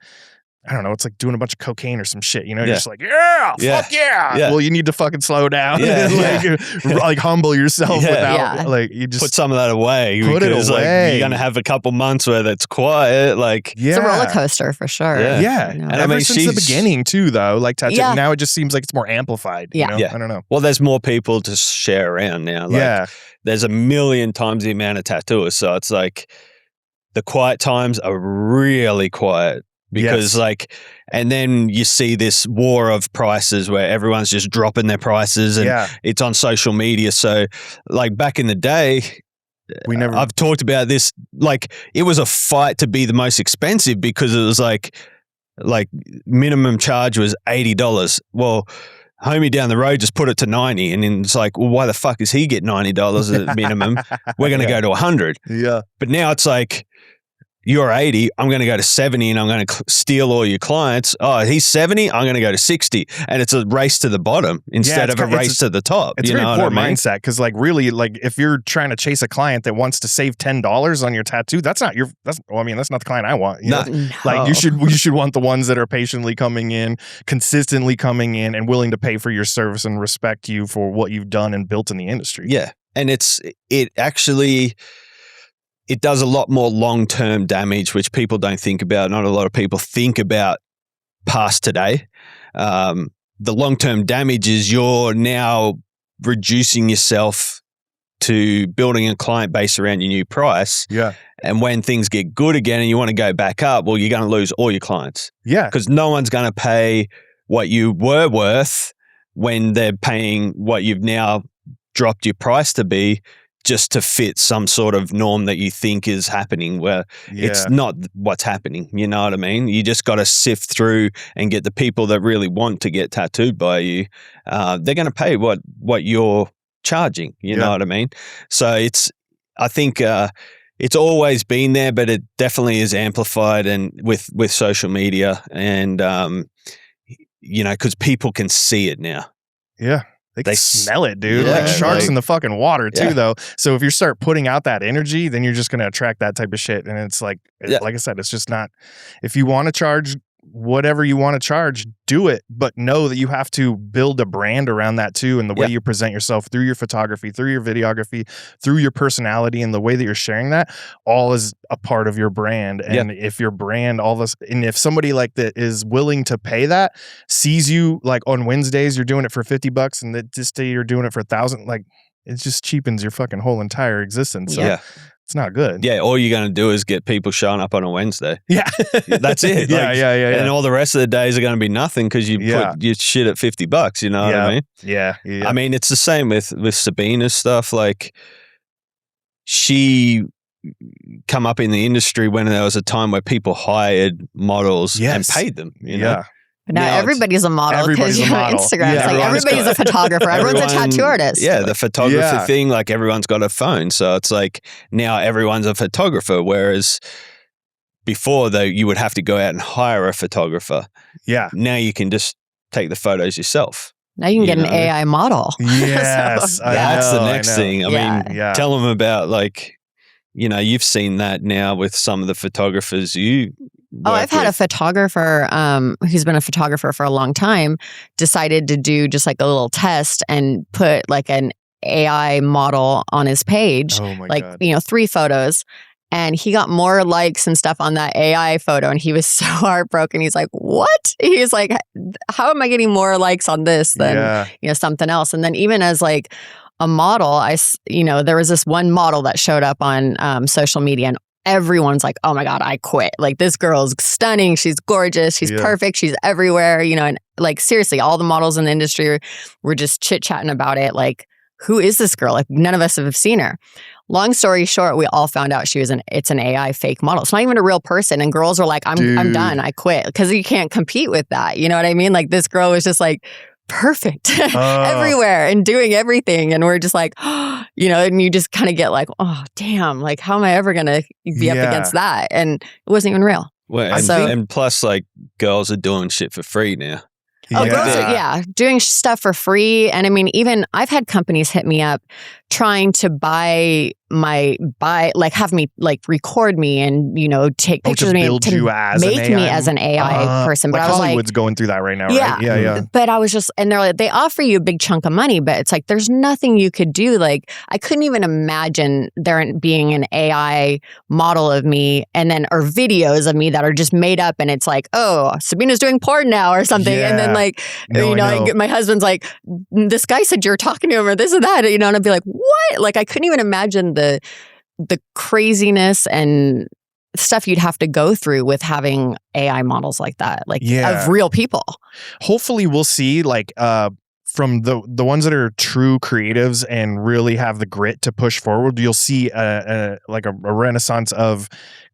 I don't know, it's like doing a bunch of cocaine or some shit, you know, you're just like, fuck yeah. Well, you need to fucking slow down and like humble yourself without like, you just put some of that away. Put it away. Like, you're going to have a couple months where that's quiet. Like, it's a roller coaster for sure. Yeah. You know? And ever since the beginning too, though, like tattoo, now it just seems like it's more amplified. You know? I don't know. Well, there's more people to share around now. Like, there's a million times the amount of tattooers. So it's like the quiet times are really quiet. Because like, and then you see this war of prices where everyone's just dropping their prices and it's on social media. So like back in the day, I've talked about this, like it was a fight to be the most expensive because it was like minimum charge was $80. Well, homie down the road just put it to 90, and then it's like, well, why the fuck is he get $90 at minimum? We're going to go to 100. Yeah. But now it's like, you're 80, I'm going to go to 70 and I'm going to steal all your clients. Oh, he's 70, I'm going to go to 60. And it's a race to the bottom instead of a race to the top. It's a very poor mindset because like really, like if you're trying to chase a client that wants to save $10 on your tattoo, that's not the client I want. You know? Like you should want the ones that are patiently coming in, consistently coming in and willing to pay for your service and respect you for what you've done and built in the industry. Yeah. And it does a lot more long-term damage, which people don't think about. Not a lot of people think about past today. The long-term damage is you're now reducing yourself to building a client base around your new price. Yeah. And when things get good again and you want to go back up, well, you're going to lose all your clients. Yeah. Because no one's going to pay what you were worth when they're paying what you've now dropped your price to be, just to fit some sort of norm that you think is happening where it's not what's happening. You know what I mean? You just got to sift through and get the people that really want to get tattooed by you. They're going to pay what you're charging. You know what I mean? So I think it's always been there, but it definitely is amplified and with social media and, because people can see it now. Yeah. They smell it, dude. Like sharks in the fucking water too, though. So if you start putting out that energy, then you're just going to attract that type of shit. And it's like, like I said, it's just not, if you want to charge whatever you want to charge, do it, but know that you have to build a brand around that too, and the way you present yourself through your photography, through your videography, through your personality, and the way that you're sharing that all is a part of your brand. And if your brand, and if somebody like that is willing to pay that, sees you like on Wednesdays you're doing it for $50 and this day you're doing it for $1,000, like it just cheapens your fucking whole entire existence. So it's not good. Yeah, all you're going to do is get people showing up on a Wednesday. Yeah. That's it. Like, yeah. And all the rest of the days are going to be nothing because you put your shit at $50, you know what I mean? Yeah. I mean, it's the same with Sabina's stuff. Like, she come up in the industry when there was a time where people hired models and paid them, you know? But now everybody's a model because Instagram. It's like everybody's a photographer. Everyone's a tattoo artist. Yeah, the photography thing, like everyone's got a phone. So it's like now everyone's a photographer. Whereas before, though, you would have to go out and hire a photographer. Yeah. Now you can just take the photos yourself. Now you can get an AI model. Yes. So, that's the next thing. I mean, Yeah. tell them about, like, you know, you've seen that now with some of the photographers you I've had a photographer who's been a photographer for a long time decided to do just like a little test and put like an AI model on his page. Oh my like, God. 3 photos. And he got more likes and stuff on that AI photo. And he was so heartbroken. He's like, what? He's like, how am I getting more likes on this than, something else? And then even as like a model, there was this one model that showed up on social media and everyone's like, oh my God, I quit. Like, this girl's stunning. She's gorgeous. She's perfect. She's everywhere, and like, seriously, all the models in the industry were just chit-chatting about it. Like, who is this girl? Like, none of us have seen her. Long story short, we all found out it's an AI fake model. It's not even a real person. And girls are like, I'm done. I quit. Because you can't compete with that. You know what I mean? Like, this girl was just like perfect everywhere and doing everything. And we're just like, and you just kind of get like, oh, damn, like, how am I ever going to be up against that? And it wasn't even real. Well, and plus, like, girls are doing shit for free now. Oh, girls are, doing stuff for free. And I mean, even I've had companies hit me up trying to have me like record me and, take pictures of me to make me as an AI person. But like I was Hollywood's going through that right now, right? Yeah. But I was just, and they're like, they offer you a big chunk of money, but it's like, there's nothing you could do. Like, I couldn't even imagine there being an AI model of me or videos of me that are just made up. And it's like, oh, Sabina's doing porn now or something. And then like, my husband's like, this guy said you're talking to him or this or that, and I'd be like, what? Like, I couldn't even imagine the craziness and stuff you'd have to go through with having AI models like that, like of real people. Hopefully we'll see like from the ones that are true creatives and really have the grit to push forward, you'll see a renaissance of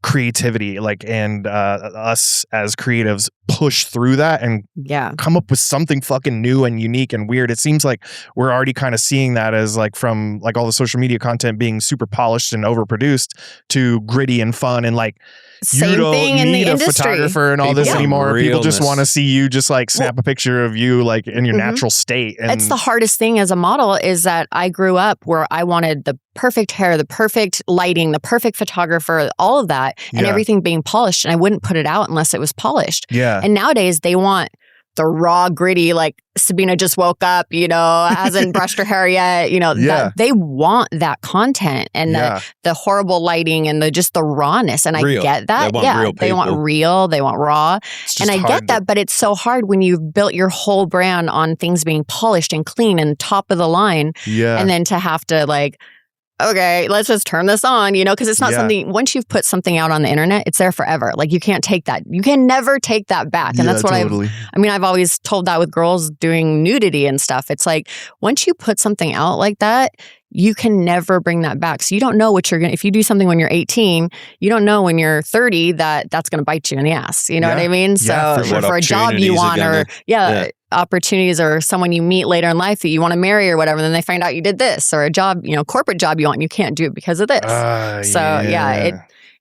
creativity, like, and us as creatives push through that and come up with something fucking new and unique and weird. It seems like we're already kind of seeing that as like from like all the social media content being super polished and overproduced to gritty and fun and like Same you don't thing need in the a industry. photographer and all this anymore. Realness. People just want to see you just like snap a picture of you like in your natural state. And it's the hardest thing as a model is that I grew up where I wanted the perfect hair, the perfect lighting, the perfect photographer, all of that, and everything being polished. And I wouldn't put it out unless it was polished. Yeah. And nowadays they want the raw, gritty, like Sabina just woke up, hasn't brushed her hair yet, that they want that content and the horrible lighting and just the rawness. And real. I get that. They want real, they want raw. And I get that, but it's so hard when you've built your whole brand on things being polished and clean and top of the line. Yeah. And then to have to like, okay, let's just turn this on, because it's not something, once you've put something out on the internet, it's there forever. Like, you can't take that. You can never take that back. And that's what I've always told that with girls doing nudity and stuff. It's like, once you put something out like that, you can never bring that back. So you don't know what you're going to, if you do something when you're 18, you don't know when you're 30 that's going to bite you in the ass. You know what I mean? So for a job you want opportunities or someone you meet later in life that you want to marry or whatever, and then they find out you did this, or a job, corporate job you want, and you can't do it because of this.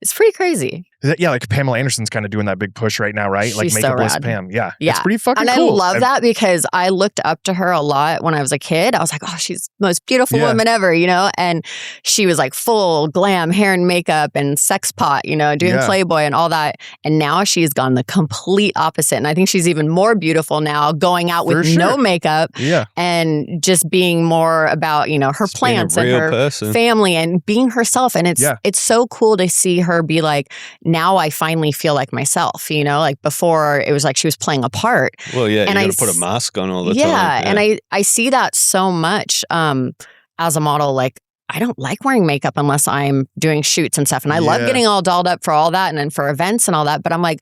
It's pretty crazy. Yeah, like Pamela Anderson's kind of doing that big push right now, right? She's like so Makeup List rad. Pam. Yeah. It's pretty fucking and cool. I love that because I looked up to her a lot when I was a kid. I was like, oh, she's the most beautiful woman ever, and she was like full glam hair and makeup and sex pot, doing Playboy and all that. And now she's gone the complete opposite. And I think she's even more beautiful now, going out with no makeup and just being more about, her just plants and her family and being herself. And it's so cool to see her be like, now I finally feel like myself, like before it was like she was playing a part. Well, yeah, and you got to put a mask on all the time. Yeah, and I see that so much as a model. Like, I don't like wearing makeup unless I'm doing shoots and stuff. And I love getting all dolled up for all that and then for events and all that. But I'm like,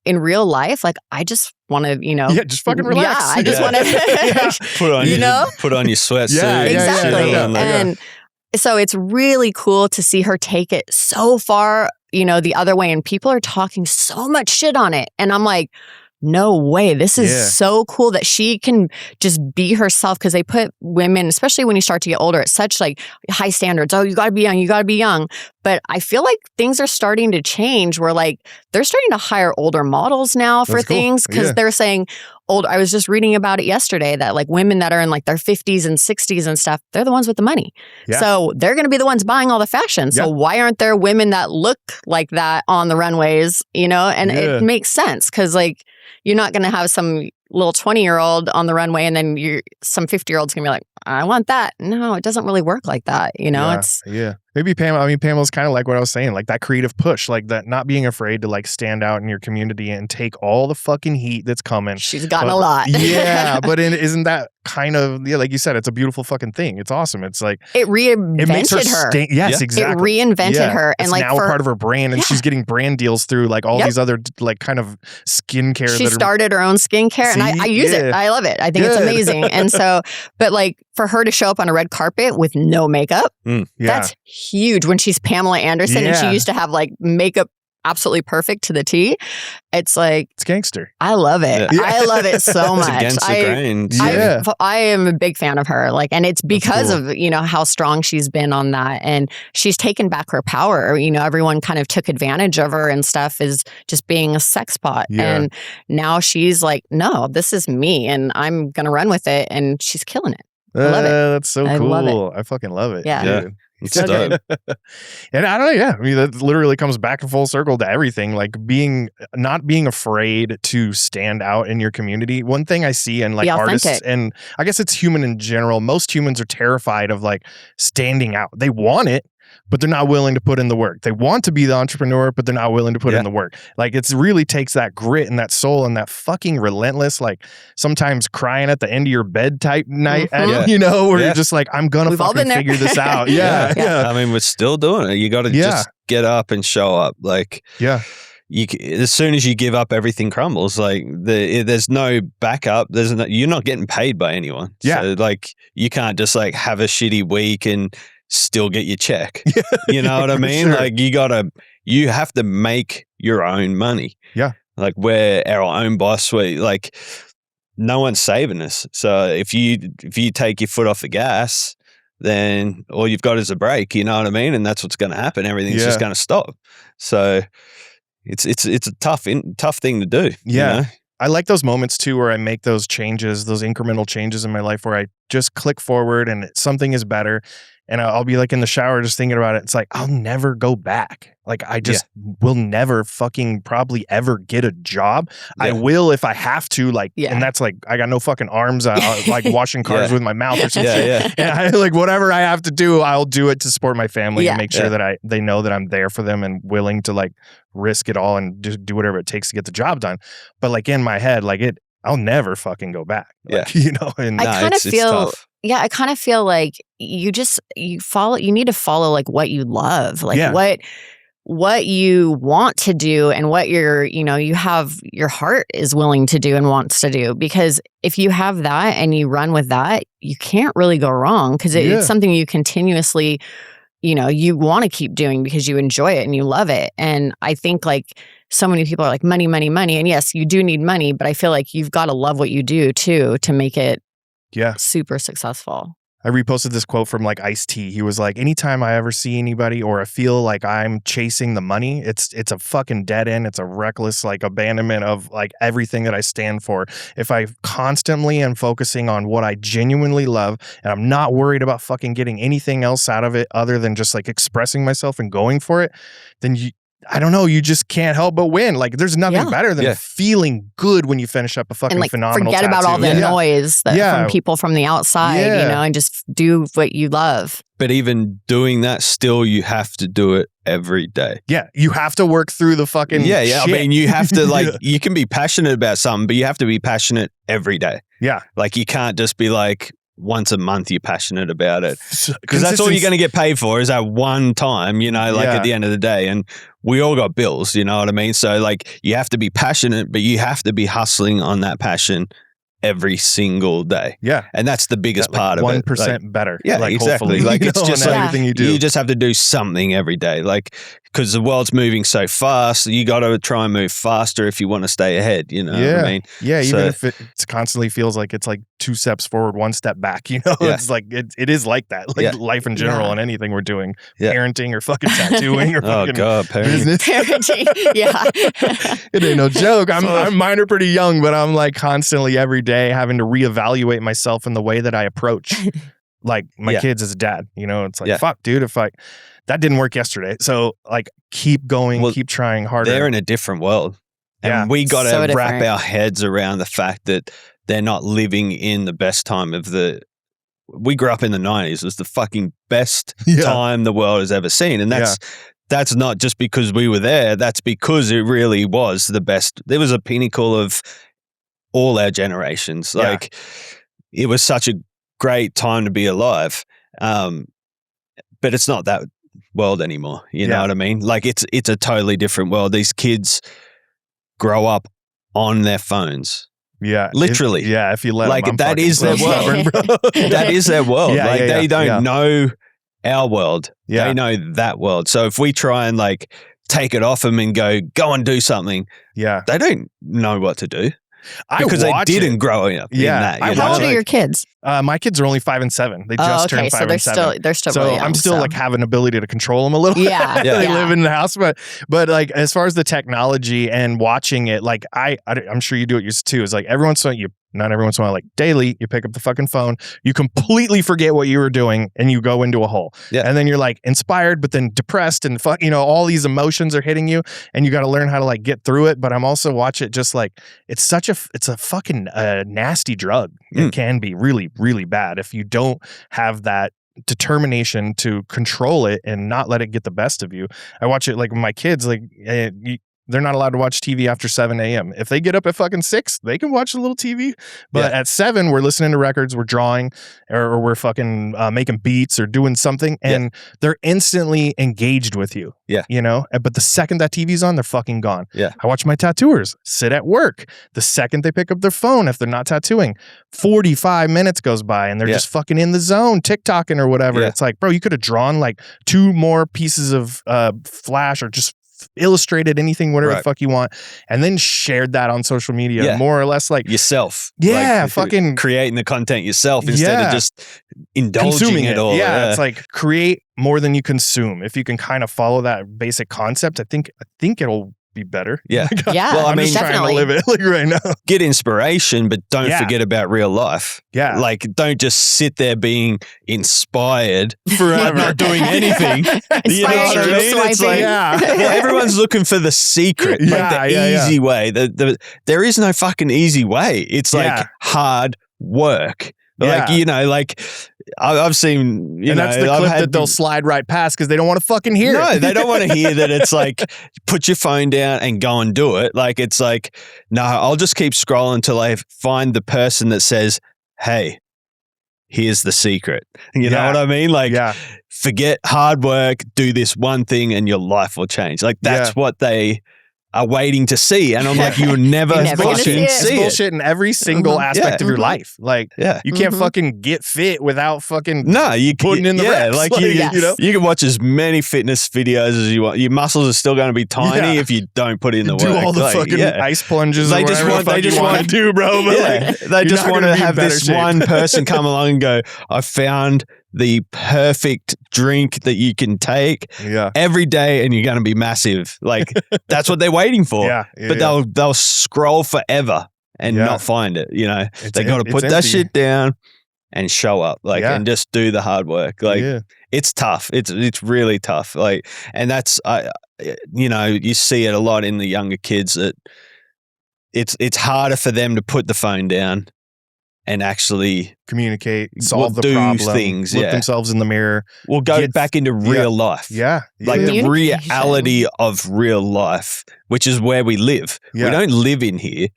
in real life, like, I just want to, just fucking relax. Yeah, I just want to, put on your sweatsuit. Exactly. And so it's really cool to see her take it so far, the other way. And people are talking so much shit on it. And I'm like, no way. This is so cool that she can just be herself, because they put women, especially when you start to get older, at such like high standards. Oh, you got to be young. You got to be young. But I feel like things are starting to change where like they're starting to hire older models now for things, because they're saying I was just reading about it yesterday that like women that are in like their 50s and 60s and stuff, they're the ones with the money. Yeah. So they're going to be the ones buying all the fashion. So why aren't there women that look like that on the runways, you know? And it makes sense, because like you're not going to have some little 20-year-old on the runway and then some 50-year-old's going to be like, I want that. No, it doesn't really work like that. You know, Maybe Pamela's kind of like what I was saying, like that creative push, like that not being afraid to like stand out in your community and take all the fucking heat that's coming. She's gotten a lot. But isn't that kind of, like you said, it's a beautiful fucking thing. It's awesome. It's like it reinvented her. Yes, exactly. It reinvented her, and it's like now part of her brand, and she's getting brand deals through like all these other like kind of skincare. She started her own skincare, and I use it. I love it. I think it's amazing. And so, but like for her to show up on a red carpet with no makeup, that's huge. When she's Pamela Anderson and she used to have like makeup absolutely perfect to the T, it's like it's gangster. I love it. I love it so much. Against the grain. I am a big fan of her. Like, and it's because of how strong she's been on that, and she's taken back her power. You know, everyone kind of took advantage of her and stuff as just being a sex pot, and now she's like, no, this is me, and I'm gonna run with it, and she's killing it. I love it. That's so cool. I fucking love it. Yeah. It's so good. And I don't know. I mean, that literally comes back full circle to everything. Like not being afraid to stand out in your community. One thing I see in like artists, and I guess it's human in general. Most humans are terrified of like standing out. They want it, but they're not willing to put in the work. They want to be the entrepreneur, but they're not willing to put in the work. Like it really takes that grit and that soul and that fucking relentless, like sometimes crying at the end of your bed type night, where you're just like, I'm going to fucking figure this out. I mean, we're still doing it. You got to just get up and show up. Like, as soon as you give up, everything crumbles. Like there's no backup. You're not getting paid by anyone. So like you can't just like have a shitty week and still get your check. You know what I mean? Sure. Like you have to make your own money. Yeah. Like we're our own boss. Like no one's saving us. So if you take your foot off the gas, then all you've got is a brake, you know what I mean? And that's what's going to happen. Everything's just going to stop. So it's a tough thing to do. Yeah. You know? I like those moments too where I make those changes, those incremental changes in my life where I just click forward and something is better. And I'll be like in the shower just thinking about it. It's like, I'll never go back. Like I just will never fucking probably ever get a job. I will if I have to, like, and that's like, I got no fucking arms out, like washing cars with my mouth or some shit. And I, like whatever I have to do, I'll do it to support my family and make sure that they know that I'm there for them and willing to like risk it all and just do whatever it takes to get the job done. But like in my head, like I'll never fucking go back. Like, and I kind of feel, I kind of feel like you need to follow like what you love, like what you want to do and what you have your heart is willing to do and wants to do. Because if you have that and you run with that, you can't really go wrong, because it's something you continuously, you want to keep doing because you enjoy it and you love it. And I think like so many people are like money, money, money. And yes, you do need money, but I feel like you've got to love what you do too to make it super successful. I reposted this quote from like Ice-T. He was like, anytime I ever see anybody or I feel like I'm chasing the money, it's a fucking dead end. It's a reckless like abandonment of like everything that I stand for. If I constantly am focusing on what I genuinely love and I'm not worried about fucking getting anything else out of it other than just like expressing myself and going for it, then I don't know, you just can't help but win. Like there's nothing better than feeling good when you finish up a fucking and like phenomenal forget tattoo. About all the noise from people from the outside, and just do what you love. But even doing that, still you have to do it every day. Yeah, you have to work through the fucking shit. I mean, you have to like, you can be passionate about something, but you have to be passionate every day. Yeah. Like you can't just be like, once a month you're passionate about it, because that's all you're going to get paid for is that one time, at the end of the day. And we all got bills, you know what I mean? So like you have to be passionate, but you have to be hustling on that passion every single day. Yeah. And that's the biggest part of it. 1% better. Yeah, like, exactly. Like it's just everything you do. You just have to do something every day. Like, because the world's moving so fast, you got to try and move faster if you want to stay ahead. You know what I mean? Yeah. Even if it constantly feels like it's like 2 steps forward, 1 step back, you know, it's like, it is like that. Like life in general and anything we're doing, parenting or fucking tattooing or fucking business. Parenting. Yeah. It ain't no joke. Mine are pretty young, but I'm like constantly every day having to reevaluate myself in the way that I approach like my kids as a dad. You know, it's like, fuck, dude, that didn't work yesterday. So like keep going, keep trying harder. They're in a different world. And we got to wrap our heads around the fact that they're not living in the best time of we grew up in the 90s. It was the fucking best time the world has ever seen. And that's not just because we were there. That's because it really was the best. There was a pinnacle of all our generations. Like it was such a great time to be alive. But it's not that world anymore. You know what I mean? Like it's a totally different world. These kids grow up on their phones. Yeah. Literally. If you let them, that is their world. That is their world. They don't know our world. They know that world. So if we try and like take it off them and go and do something, they don't know what to do. Because they didn't grow up in that. How old are your kids? My kids are only 5 and 7. They just turned 5 and 7. They're still so really young, I'm still like have an ability to control them a little. Yeah. They live in the house, but like as far as the technology and watching it, like I'm sure you do it yourself too. It's like not every once in a while, like daily, you pick up the fucking phone, you completely forget what you were doing and you go into a hole. Yeah. And then you're like inspired, but then depressed and all these emotions are hitting you and you got to learn how to like get through it. But I'm also watch it just like, it's a fucking nasty drug. It can be really, really bad if you don't have that determination to control it and not let it get the best of you. I watch it like with my kids, like they're not allowed to watch TV after 7 a.m. If they get up at fucking 6, they can watch a little TV. But at 7, we're listening to records, we're drawing, or we're fucking making beats or doing something, and they're instantly engaged with you. Yeah. You know? But the second that TV's on, they're fucking gone. Yeah. I watch my tattooers sit at work. The second they pick up their phone, if they're not tattooing, 45 minutes goes by and they're just fucking in the zone, TikToking or whatever. It's like, bro, you could have drawn like 2 more pieces of flash or just illustrated anything, whatever the fuck you want, and then shared that on social media, more or less like yourself. Yeah, like fucking creating the content yourself instead of just indulging consuming it all. Yeah, it's like create more than you consume. If you can kind of follow that basic concept, I think it'll be better. Yeah. Yeah. Well, I mean, trying to live it like right now. Get inspiration, but don't forget about real life. Yeah. Like, don't just sit there being inspired forever, not doing anything. You know what I mean? It's like, everyone's looking for the secret, like the easy way. There is no fucking easy way. It's like hard work. Like, like I've seen, and that's the clip that they'll slide right past because they don't want to fucking hear it. No, they don't want to hear that it's like, put your phone down and go and do it. Like, it's like, no, I'll just keep scrolling until I find the person that says, hey, here's the secret. You know what I mean? Like, forget hard work, do this one thing and your life will change. Like, that's what they are waiting to see. And I'm like, you'll never fucking see it. It's bullshit in every single aspect of your life. Like, you can't fucking get fit without fucking putting in the reps. Like, you can watch as many fitness videos as you want. Your muscles are still going to be tiny if you don't put in the work. Do all the fucking ice plunges they just want to do, bro. But they just want to have this one person come along and go, I found the perfect drink that you can take every day and you're going to be massive. Like, that's what they're waiting for. But they'll scroll forever and not find it. You know, they got to put that shit down and show up, like, and just do the hard work. Like, it's tough. It's really tough. Like, and that's, you see it a lot in the younger kids that it's harder for them to put the phone down and actually communicate, solve the problem, things, look themselves in the mirror. We'll go back into real life. Like the reality of real life, which is where we live. We don't live in here.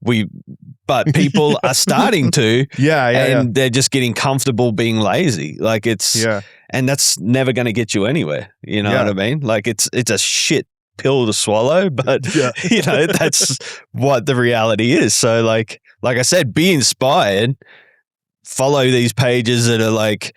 But people are starting to. And they're just getting comfortable being lazy. Like, it's, and that's never going to get you anywhere. You know what I mean? Like, it's a shit pill to swallow, but you know, that's what the reality is. So like I said, be inspired, follow these pages that are like,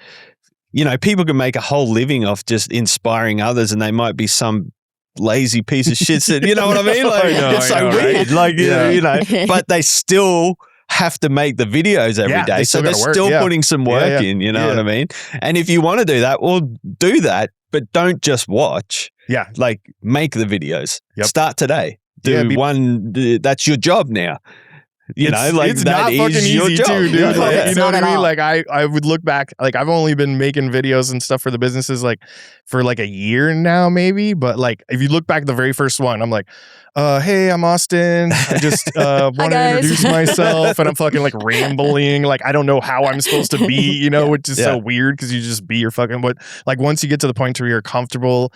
you know, people can make a whole living off just inspiring others, and they might be some lazy piece of shit that, you know what I mean? Like, it's so weird. Right? Like, you know, but they still have to make the videos every day. So they're still putting some work in, you know what I mean? And if you want to do that, well, do that, but don't just watch. Yeah. Like, make the videos. Start today. Do one. That's your job now. You know, like it's that not fucking is your easy job. too, dude. Yeah, Like, you know what I mean? all. Like I would look back, like I've only been making videos and stuff for the businesses like for like a year now, maybe. But like if you look back at the very first one, I'm like, hey, I'm Austin. I just want to introduce myself, and I'm fucking like rambling. Like I don't know how I'm supposed to be, you know, which is so weird because you just be your fucking. But like once you get to the point where you're comfortable,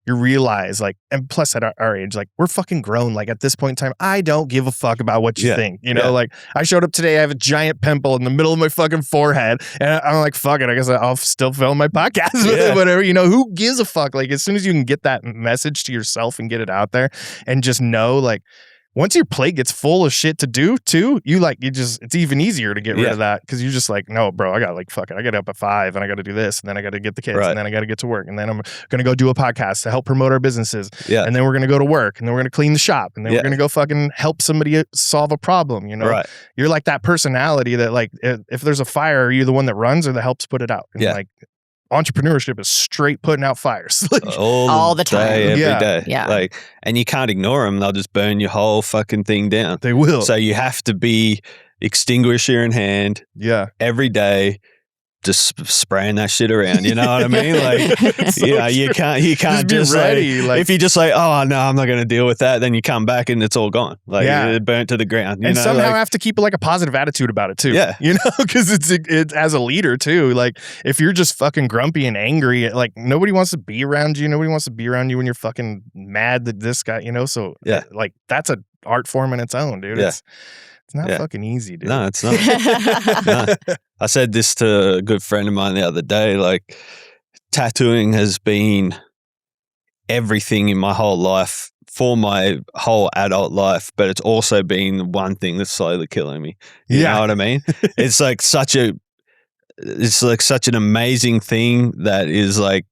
you realize like, and plus at our age, like we're fucking grown. Like at this point in time, I don't give a fuck about what you think. You know, like I showed up today, I have a giant pimple in the middle of my fucking forehead, and I'm like, fuck it, I guess I'll still film my podcast with it, whatever. You know, who gives a fuck? Like as soon as you can get that message to yourself and get it out there, and just know like. Once your plate gets full of shit to do too, it's even easier to get rid of that because you're just like, no, bro, I got like, fuck it. I get up at 5 and I got to do this, and then I got to get the kids, and then I got to get to work, and then I'm going to go do a podcast to help promote our businesses. Yeah. And then we're going to go to work, and then we're going to clean the shop, and then we're going to go fucking help somebody solve a problem. You know, you're like that personality that like, if there's a fire, are you the one that runs or that helps put it out? And like, entrepreneurship is straight putting out fires all the time, every day. Yeah, like, and you can't ignore them; they'll just burn your whole fucking thing down. They will. So you have to be extinguisher in hand. Yeah, every day, just spraying that shit around. You know what I mean? Like, you can't just ready. Like, if you just like, oh no, I'm not going to deal with that, then you come back and it's all gone. Like, it burnt to the ground. You and know? Somehow have to keep like a positive attitude about it too. Yeah, you know, because it's as a leader too. Like, if you're just fucking grumpy and angry, like nobody wants to be around you. Nobody wants to be around you when you're fucking mad that this guy, you know. So like that's an art form in its own, dude. Yeah. It's not fucking easy, dude. No, it's not. No. I said this to a good friend of mine the other day. Like, tattooing has been everything in my whole life for my whole adult life, but it's also been the one thing that's slowly killing me. You know what I mean? It's like such an amazing thing that is like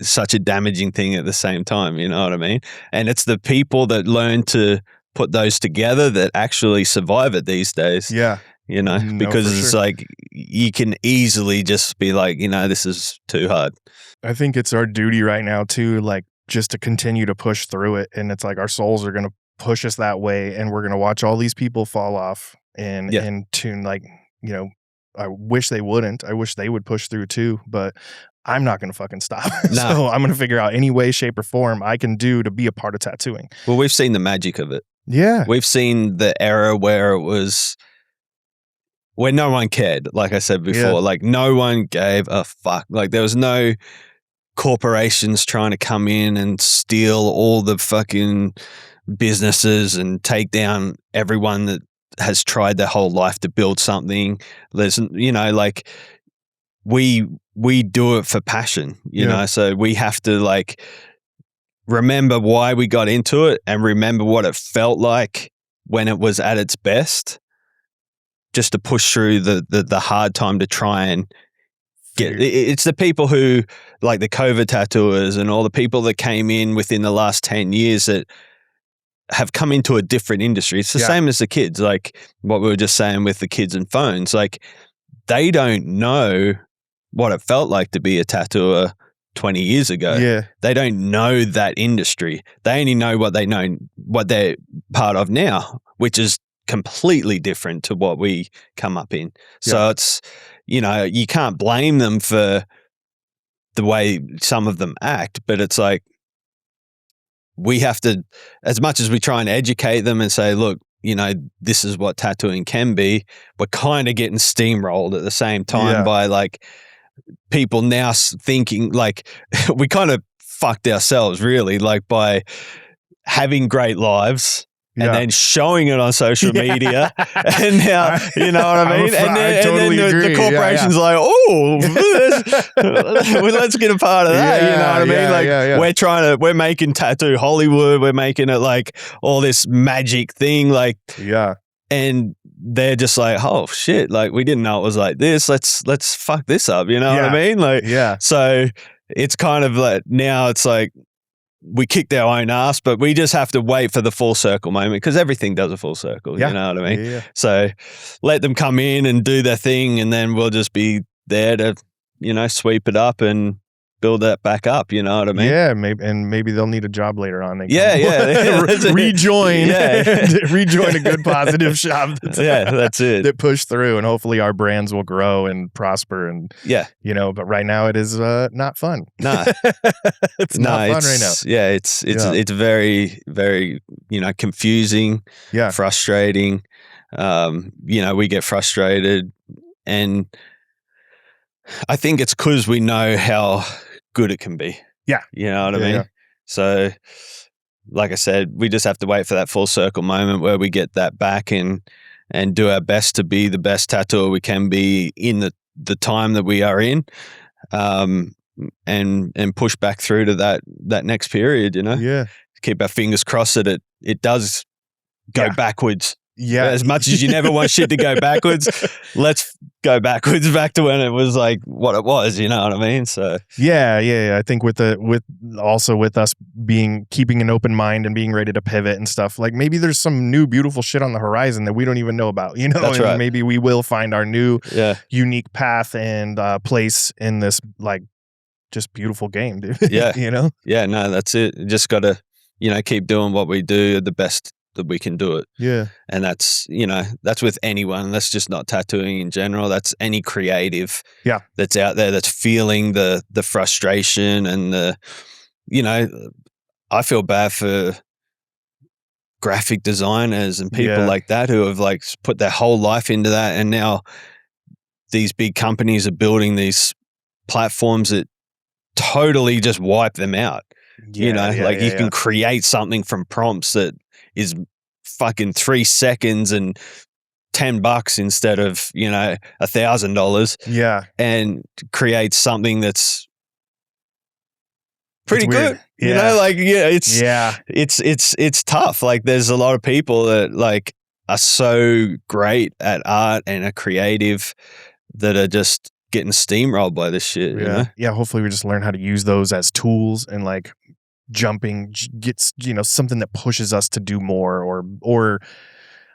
such a damaging thing at the same time. You know what I mean? And it's the people that learn to put those together that actually survive it these days. Yeah. You know, because it's like you can easily just be like, you know, this is too hard. I think it's our duty right now too, like just to continue to push through it. And it's like our souls are going to push us that way, and we're going to watch all these people fall off and tune, like, you know, I wish they wouldn't. I wish they would push through too, but I'm not going to fucking stop. No. So I'm going to figure out any way, shape, or form I can do to be a part of tattooing. Well, we've seen the magic of it. Yeah. We've seen the era where it was, where no one cared, like I said before. Like, no one gave a fuck. Like, there was no corporations trying to come in and steal all the fucking businesses and take down everyone that has tried their whole life to build something. There's, you know, like, we do it for passion, you know, so we have to like remember why we got into it and remember what it felt like when it was at its best, just to push through the hard time to try and get. It's the people who, like the COVID tattooers and all the people that came in within the last 10 years that have come into a different industry. It's the same as the kids, like what we were just saying with the kids and phones. Like, they don't know what it felt like to be a tattooer 20 years ago. Yeah. They don't know that industry. They only know what they're part of now, which is completely different to what we come up in. So it's, you know, you can't blame them for the way some of them act, but it's like, we have to, as much as we try and educate them and say, look, you know, this is what tattooing can be, we're kind of getting steamrolled at the same time by like people now thinking like we kind of fucked ourselves really, like by having great lives and then showing it on social media. And now, you know what I mean? And then the corporation's like, oh, let's get a part of that. You know what I mean? Like we're making tattoo Hollywood. We're making it like all this magic thing. Like, and they're just like, oh shit, like we didn't know it was like this. Let's fuck this up. You know what I mean? Like, so it's kind of like, now it's like, we kicked our own ass, but we just have to wait for the full circle moment, because everything does a full circle. You know what I mean? So let them come in and do their thing, and then we'll just be there to, you know, sweep it up and build that back up. You know what I mean? Yeah, maybe they'll need a job later on. Rejoin. Rejoin a good positive shop. That's it. That push through, and hopefully our brands will grow and prosper. And you know, but right now it is not fun. Nah, it's not fun right now. Yeah, it's very, very, you know, confusing. Frustrating. You know, we get frustrated, and I think it's because we know how good it can be. You know what I mean? So, like I said, we just have to wait for that full circle moment where we get that back and do our best to be the best tattooer we can be in the time that we are in, and push back through to that next period, you know? Keep our fingers crossed that it does go backwards. As much as you never want shit to go backwards, let's go backwards back to when it was like what it was, you know what I mean? So I think with us keeping an open mind and being ready to pivot and stuff, like maybe there's some new beautiful shit on the horizon that we don't even know about, you know? That's right. Maybe we will find our new unique path and place in this like just beautiful game, dude. You know? No, that's it. Just gotta, you know, keep doing what we do the best that we can do it. And that's, you know, that's with anyone. That's just not tattooing in general. That's any creative that's out there that's feeling the frustration and the, you know, I feel bad for graphic designers and people like that who have like put their whole life into that, and now these big companies are building these platforms that totally just wipe them out. You know, you can create something from prompts that is fucking 3 seconds and $10 instead of, you know, $1,000. And create something that's pretty good. You know, like it's tough. Like there's a lot of people that like are so great at art and are creative that are just getting steamrolled by this shit. You know? Hopefully we just learn how to use those as tools, and like jumping gets, you know, something that pushes us to do more, or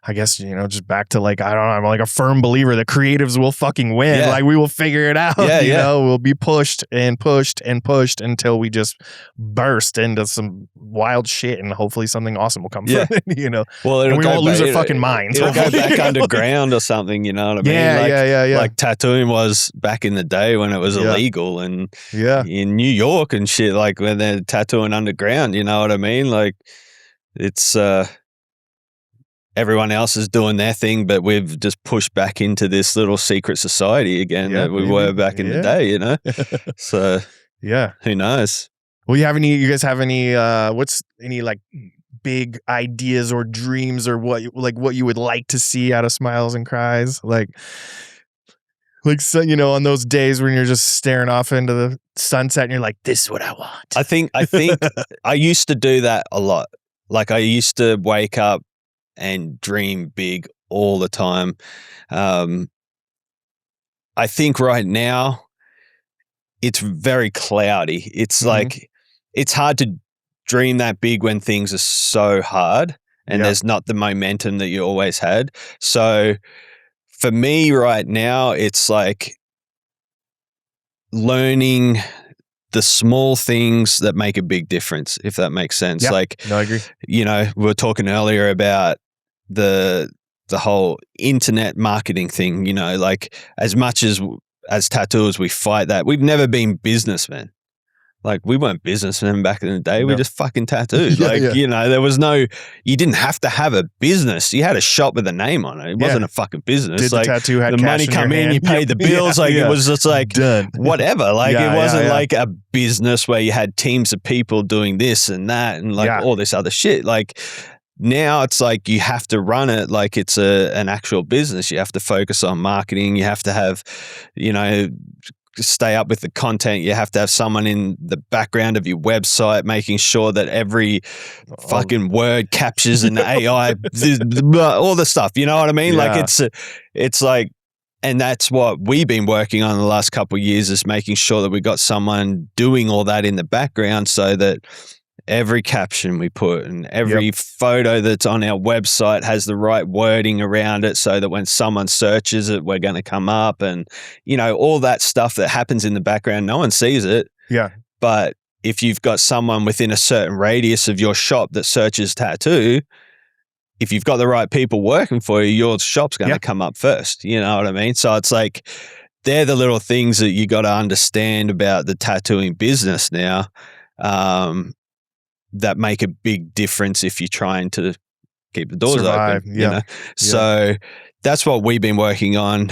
I guess, you know, just back to like, I don't know, I'm like a firm believer that creatives will fucking win. Like we will figure it out. You know, we'll be pushed and pushed and pushed until we just burst into some wild shit, and hopefully something awesome will come from it, you know. Well, and we won't lose our fucking minds. It'll go back underground or something, you know what I mean? Like tattooing was back in the day when it was illegal, and in New York and shit, like when they're tattooing underground, you know what I mean? Like it's everyone else is doing their thing, but we've just pushed back into this little secret society again that we were back in the day, you know? So, who knows? Well, you guys have any, what's any like big ideas or dreams, or what you would like to see out of Smiles and Cries? Like, so, you know, on those days when you're just staring off into the sunset and you're like, this is what I want. I think I used to do that a lot. Like I used to wake up and dream big all the time. I think right now it's very cloudy. It's like, it's hard to dream that big when things are so hard and there's not the momentum that you always had. So for me right now, it's like learning the small things that make a big difference, if that makes sense. Like, I agree. You know, we were talking earlier about the whole internet marketing thing, you know, like as much as tattooers, we fight that. We've never been businessmen. Like we weren't businessmen back in the day. We just fucking tattooed. You know, there was no, you didn't have to have a business. You had a shop with a name on it. It wasn't a fucking business. Did like the tattoo had the cash money in come your in, hand. you paid the bills. It was just like done. Whatever. Like it wasn't like a business where you had teams of people doing this and that and like all this other shit. Like now it's like you have to run it like it's an actual business. You have to focus on marketing. You have to have, stay up with the content. You have to have someone in the background of your website making sure that every fucking word captures an AI, all the stuff. You know what I mean? Yeah. Like it's like, and that's what we've been working on the last couple of years, is making sure that we got someone doing all that in the background, so that every caption we put and every photo that's on our website has the right wording around it, so that when someone searches it, we're going to come up, and, all that stuff that happens in the background, no one sees it. Yeah. But if you've got someone within a certain radius of your shop that searches tattoo, if you've got the right people working for you, your shop's going to come up first. You know what I mean? So it's like, they're the little things that you got to understand about the tattooing business now, that make a big difference if you're trying to keep the doors open. So that's what we've been working on.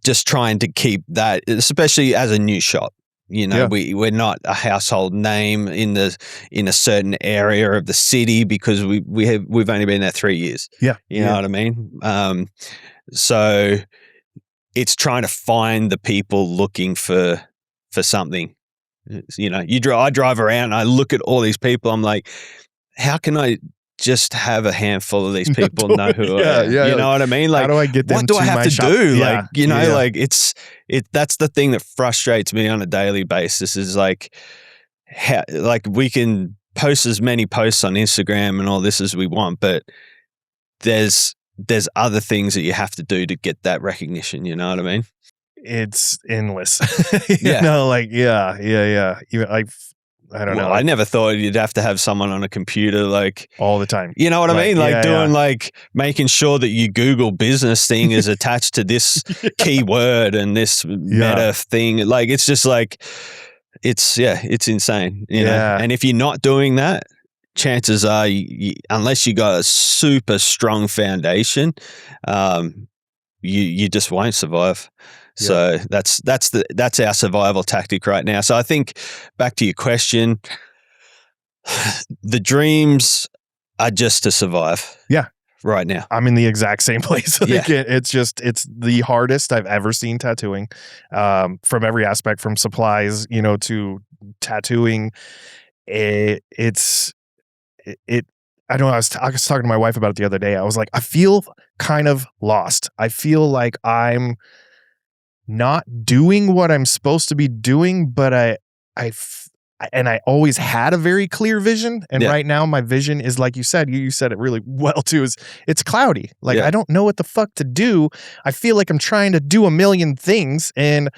Just trying to keep that, especially as a new shop. We're not a household name in a certain area of the city, because we've only been there 3 years. Yeah. You know what I mean? So it's trying to find the people looking for something. I drive around and I look at all these people. I'm like, how can I just have a handful of these people know who I am? You know what I mean? Like, how do I get them? What do I have to do? Yeah. Like, that's the thing that frustrates me on a daily basis, is like, we can post as many posts on Instagram and all this as we want, but there's other things that you have to do to get that recognition. You know what I mean? It's endless. Yeah. Even I don't know. I never thought you'd have to have someone on a computer like all the time. You know what I mean? Like like making sure that your Google business thing is attached to this keyword and this meta thing. Like, it's just like, it's insane. You know? And if you're not doing that, chances are, unless you got a super strong foundation, you just won't survive. So that's our survival tactic right now. So I think, back to your question, the dreams are just to survive. Yeah. Right now. I'm in the exact same place. It's the hardest I've ever seen tattooing, from every aspect, from supplies, to tattooing. I don't know. I was talking to my wife about it the other day. I was like, I feel kind of lost. I feel like I'm not doing what I'm supposed to be doing, but I always had a very clear vision. And right now my vision is, like you said, you said it really well too, is it's cloudy. Like, I don't know what the fuck to do. I feel like I'm trying to do a million things, and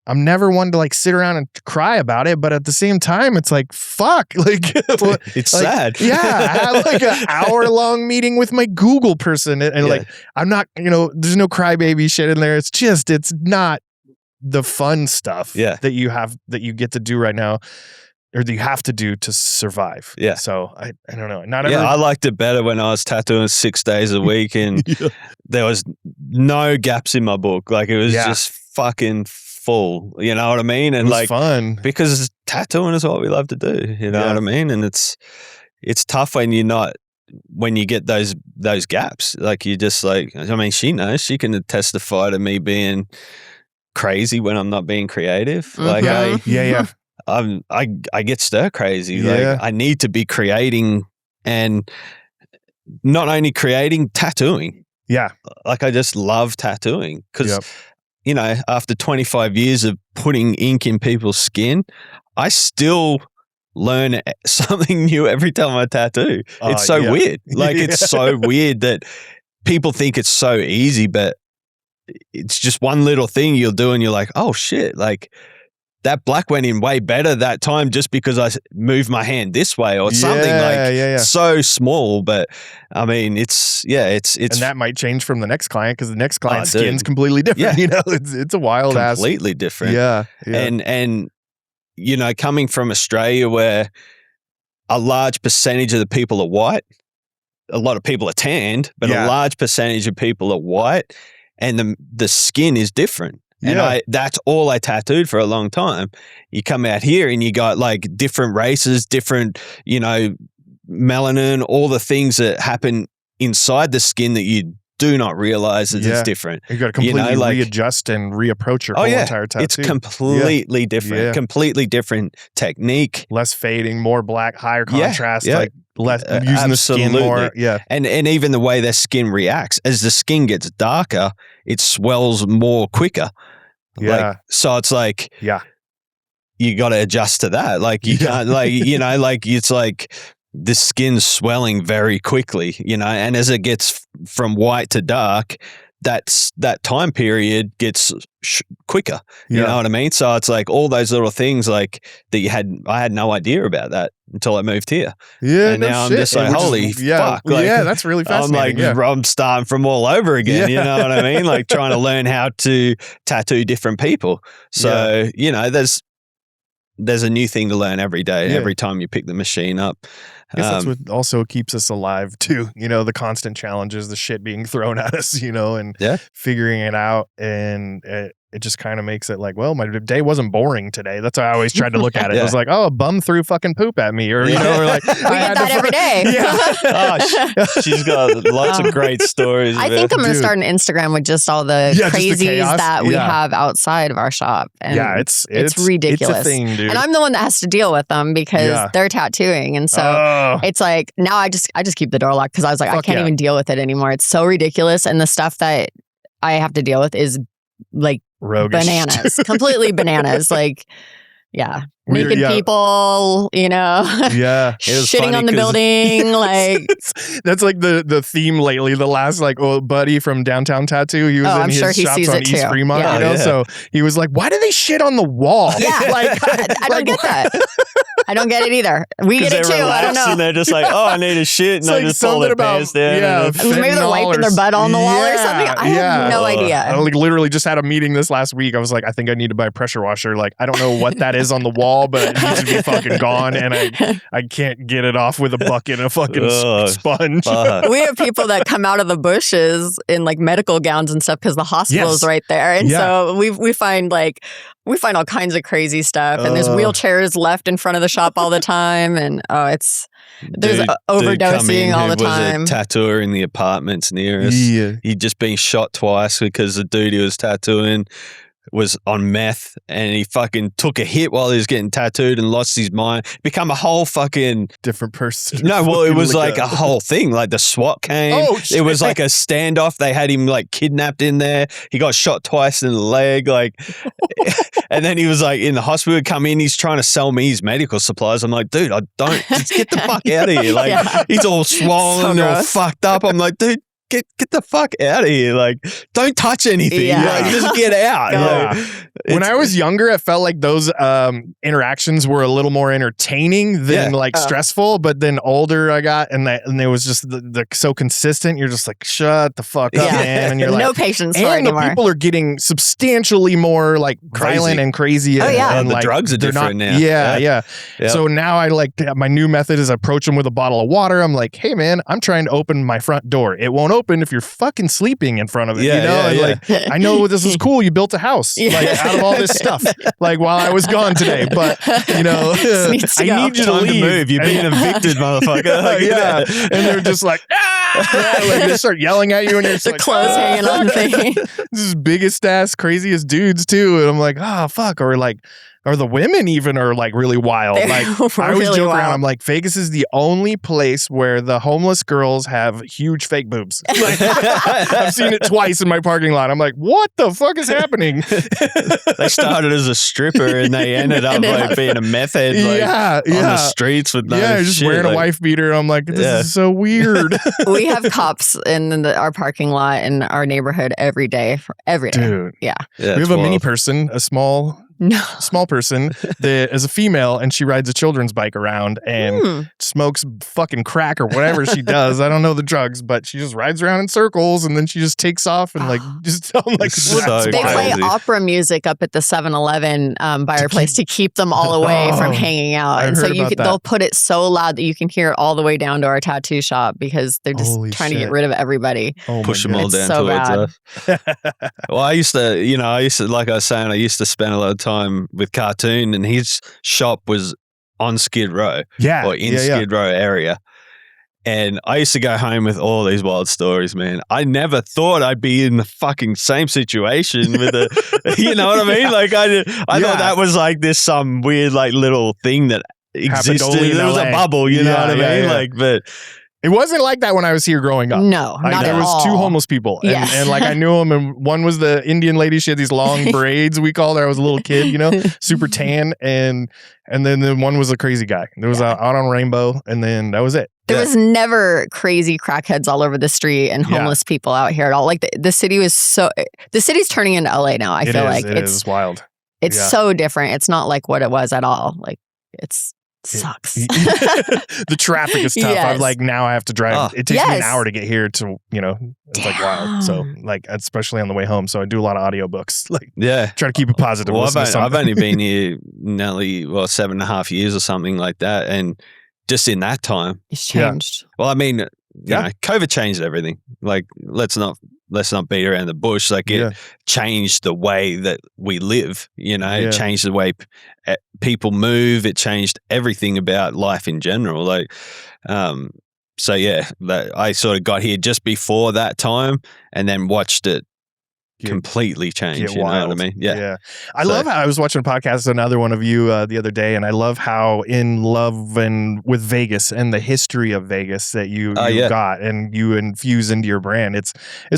I'm never one to like sit around and cry about it, but at the same time, it's like, fuck, like it's sad. Yeah, I had like an hour-long meeting with my Google person, and like, I'm not, there's no crybaby shit in there. It's not the fun stuff that you get to do right now, or that you have to do to survive. Yeah. So I don't know. I liked it better when I was tattooing 6 days a week, and there was no gaps in my book. Like, it was just fucking full, you know what I mean? And, it was like, fun, because tattooing is what we love to do, you know what I mean? And it's tough when you get those gaps. Like, you just like, I mean, she knows, she can testify to me being crazy when I'm not being creative. Mm-hmm. Like, I get stir crazy. Like, I need to be creating, and not only creating, tattooing. Yeah. Like, I just love tattooing, because after 25 years of putting ink in people's skin, I still learn something new every time I tattoo. It's so weird. Like, it's so weird that people think it's so easy, but it's just one little thing you'll do and you're like, oh shit, like, that black went in way better that time just because I moved my hand this way or something so small. But I mean, it's and that might change from the next client, because the next client's skin's completely different. It's a wild completely different. Yeah. And coming from Australia, where a large percentage of the people are white, a lot of people are tanned, but a large percentage of people are white, and the skin is different. And that's all I tattooed for a long time. You come out here and you got like different races, different, melanin, all the things that happen inside the skin that you do not realize that it's different. You got to completely readjust and reapproach your whole entire tattoo. It's completely different, completely different technique. Less fading, more black, higher contrast, like less using the skin more. Yeah. And even the way their skin reacts, as the skin gets darker, it swells more quicker. Yeah. Like, so it's like, you got to adjust to that. Like you can't, like, you know, like it's like the skin's swelling very quickly, you know, and as it gets from white to dark, that time period gets quicker. You know what I mean? So it's like all those little things like that I had no idea about that until I moved here. Yeah. And now I'm just like, holy fuck. Like, that's really fascinating. I'm like, I'm starting from all over again. You know what I mean? Like trying to learn how to tattoo different people. So, you know, there's a new thing to learn every day, every time you pick the machine up. I guess that's what also keeps us alive too. You know, the constant challenges, the shit being thrown at us, you know, and figuring it out. And it just kind of makes it like, well, my day wasn't boring today. That's how I always tried to look at it. It was like, oh, a bum threw fucking poop at me, or you know, or like we get that every day. She's got lots of great stories. I think I'm going to start an Instagram with just all the crazies that we have outside of our shop. And it's ridiculous. It's a thing, dude. And I'm the one that has to deal with them because they're tattooing, and so it's like now I just keep the door locked because I was like, I can't even deal with it anymore. It's so ridiculous, and the stuff that I have to deal with is like roguish. Bananas, completely bananas. Like, naked people, you know, shitting on the building. Like that's like the theme lately. The last buddy from Downtown Tattoo, he was in his shops on East Fremont, you know. So he was like, "Why do they shit on the wall?" Yeah, I don't get that. I don't get it either. We get it too. I don't know. And they're just like, oh, I need a shit, and I just pull their pants down. Maybe they're wiping their butt on the wall or something. I have no idea. I literally just had a meeting this last week. I was like, I think I need to buy a pressure washer. Like, I don't know what that is on the wall, but it needs to be fucking gone, and I can't get it off with a bucket and a fucking sponge. We have people that come out of the bushes in like medical gowns and stuff because the hospital's right there, and so we find all kinds of crazy stuff, and there's wheelchairs left in front of the shop all the time, and there's overdosing all the time. Was a tattooer in the apartments near us. He'd just been shot twice because the dude he was tattooing was on meth, and he fucking took a hit while he was getting tattooed and lost his mind. Become a whole fucking different person. No, well, it was like a whole thing. Like the SWAT came. Oh, shit. It was like a standoff. They had him like kidnapped in there. He got shot twice in the leg. Like, and then he was like in the hospital. Come in. He's trying to sell me his medical supplies. I'm like, dude, just get the fuck out of here. Like, he's all swollen, all fucked up. I'm like, dude, Get the fuck out of here. Like, don't touch anything. Like, just get out. When I was younger, I felt like those interactions were a little more entertaining than stressful. But then older I got, and it was just the so consistent. You're just like, shut the fuck up, man. And you're like, no patience for it anymore. anymore. And the people are getting substantially more like violent and crazy. And the drugs are different now. Yeah. So now my new method is I approach them with a bottle of water. I'm like, hey man, I'm trying to open my front door. It won't open if you're fucking sleeping in front of it, you know? I know this is cool. You built a house out of all this stuff, while I was gone today. But, you know, I need you to leave. Move. You're being evicted, motherfucker. And they're just like, they start yelling at you, and you're just clothes hanging on thing. This is biggest ass, craziest dudes too. And I'm like, fuck. Or the women even are really wild. I always joke around. I'm like, Vegas is the only place where the homeless girls have huge fake boobs. I've seen it twice in my parking lot. I'm like, what the fuck is happening? They started as a stripper and they ended up being a meth head on the streets with just wearing a wife beater. I'm like, this is so weird. We have cops in our parking lot in our neighborhood every day. Dude. Yeah. We have a mini person, a small person that is a female, and she rides a children's bike around and smokes fucking crack or whatever she does. I don't know the drugs, but she just rides around in circles, and then she just takes off and just I'm like, so they play opera music up at the 7-Eleven by our place to keep them all away from hanging out. And so they'll put it so loud that you can hear it all the way down to our tattoo shop because they're just trying to get rid of everybody. Push them all down towards us. Well, I used to, like I was saying, I used to spend a lot of time with Cartoon, and his shop was on Skid Row or in Yeah. Skid Row area. And I used to go home with all these wild stories, man. I never thought I'd be in the fucking same situation with you know what I mean? Like I thought that was like this some weird like little thing that existed. It was a bubble, you know what I mean? Like, but it wasn't like that when I was here growing up. No, not there at was all. 2 homeless people, and like I knew them, and one was the Indian lady. She had these long braids. We called her. I was a little kid, you know, super tan, and then the one was a crazy guy. There was out on Rainbow, and then that was it. There was never crazy crackheads all over the street and homeless people out here at all. Like the city was the city's turning into LA now. I feel like it's wild. It's so different. It's not like what it was at all. Like sucks. The traffic is tough. Yes. I'm like, now I have to drive. It takes me an hour to get here to, you know, it's like wild. So like, especially on the way home. So I do a lot of audiobooks, like try to keep it positive. Well, I've only been here nearly 7.5 years or something like that. And just in that time, it's changed. Well, I mean, you know, COVID changed everything. Like, let's not beat around the bush. Like, it changed the way that we live. You know, it changed the way people move. It changed everything about life in general. Like, so I sort of got here just before that time, and then watched it completely change. You know what I mean? Yeah. I love how I was watching a podcast, another one of you the other day, and I love how in love and with Vegas and the history of Vegas that you got and you infuse into your brand. It's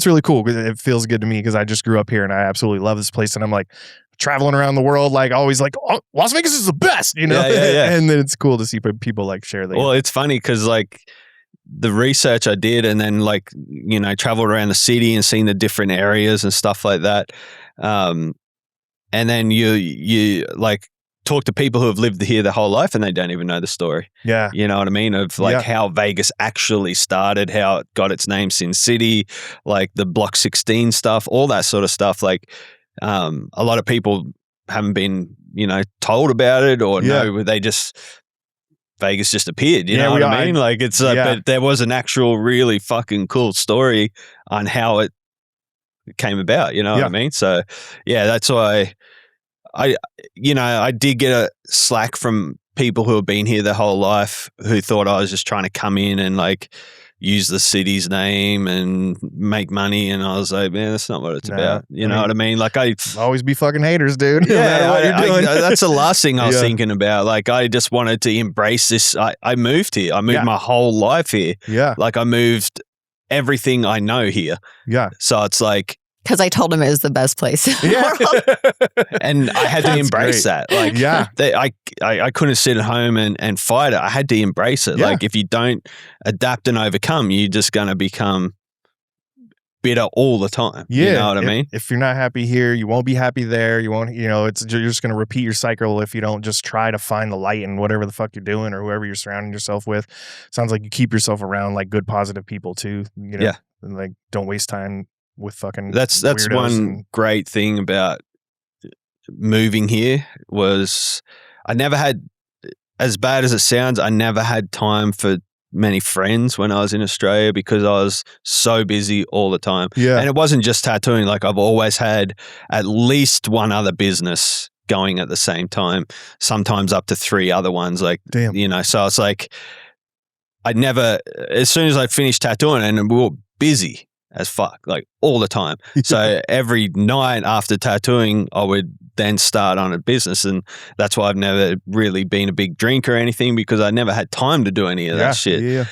really cool because it feels good to me because I just grew up here and I absolutely love this place, and I'm like traveling around the world, like always like, oh, Las Vegas is the best, you know? And then it's cool to see people like share that. Well, it's funny because like the research I did, and then like, you know, traveled around the city and seen the different areas and stuff like that. And then you like talk to people who have lived here their whole life and they don't even know the story. Yeah. You know what I mean? Of like how Vegas actually started, how it got its name Sin City, like the Block 16 stuff, all that sort of stuff. Like, a lot of people haven't been, you know, told about it or know, they just, Vegas just appeared, you know what I mean? Like it's but there was an actual really fucking cool story on how it came about, you know what I mean? So that's why I did get a slack from people who have been here their whole life who thought I was just trying to come in and like use the city's name and make money, and I was like, man, that's not what it's about. You know what I mean? Like I always be fucking haters, dude. Yeah, what you're doing. That's the last thing I was thinking about. Like I just wanted to embrace this. I moved here. I moved my whole life here. Yeah. Like I moved everything I know here. Yeah. So it's like, because I told him it was the best place in the world. And I had to embrace that. Like, I couldn't sit at home and fight it. I had to embrace it. Like, if you don't adapt and overcome, you're just going to become bitter all the time. Yeah. You know what I mean? If you're not happy here, you won't be happy there. You won't, you know, you're just going to repeat your cycle if you don't just try to find the light in whatever the fuck you're doing or whoever you're surrounding yourself with. Sounds like you keep yourself around like good, positive people too. You know? And like, don't waste time with fucking that's one great thing about moving here was I never had, as bad as it sounds, I never had time for many friends when I was in Australia because I was so busy all the time. And it wasn't just tattooing. Like I've always had at least one other business going at the same time, sometimes up to 3 other ones. Like, you know, so it's like I never, as soon as I finished tattooing, and we were busy as fuck, like all the time. So every night after tattooing, I would then start on a business. And that's why I've never really been a big drinker or anything because I never had time to do any of that shit.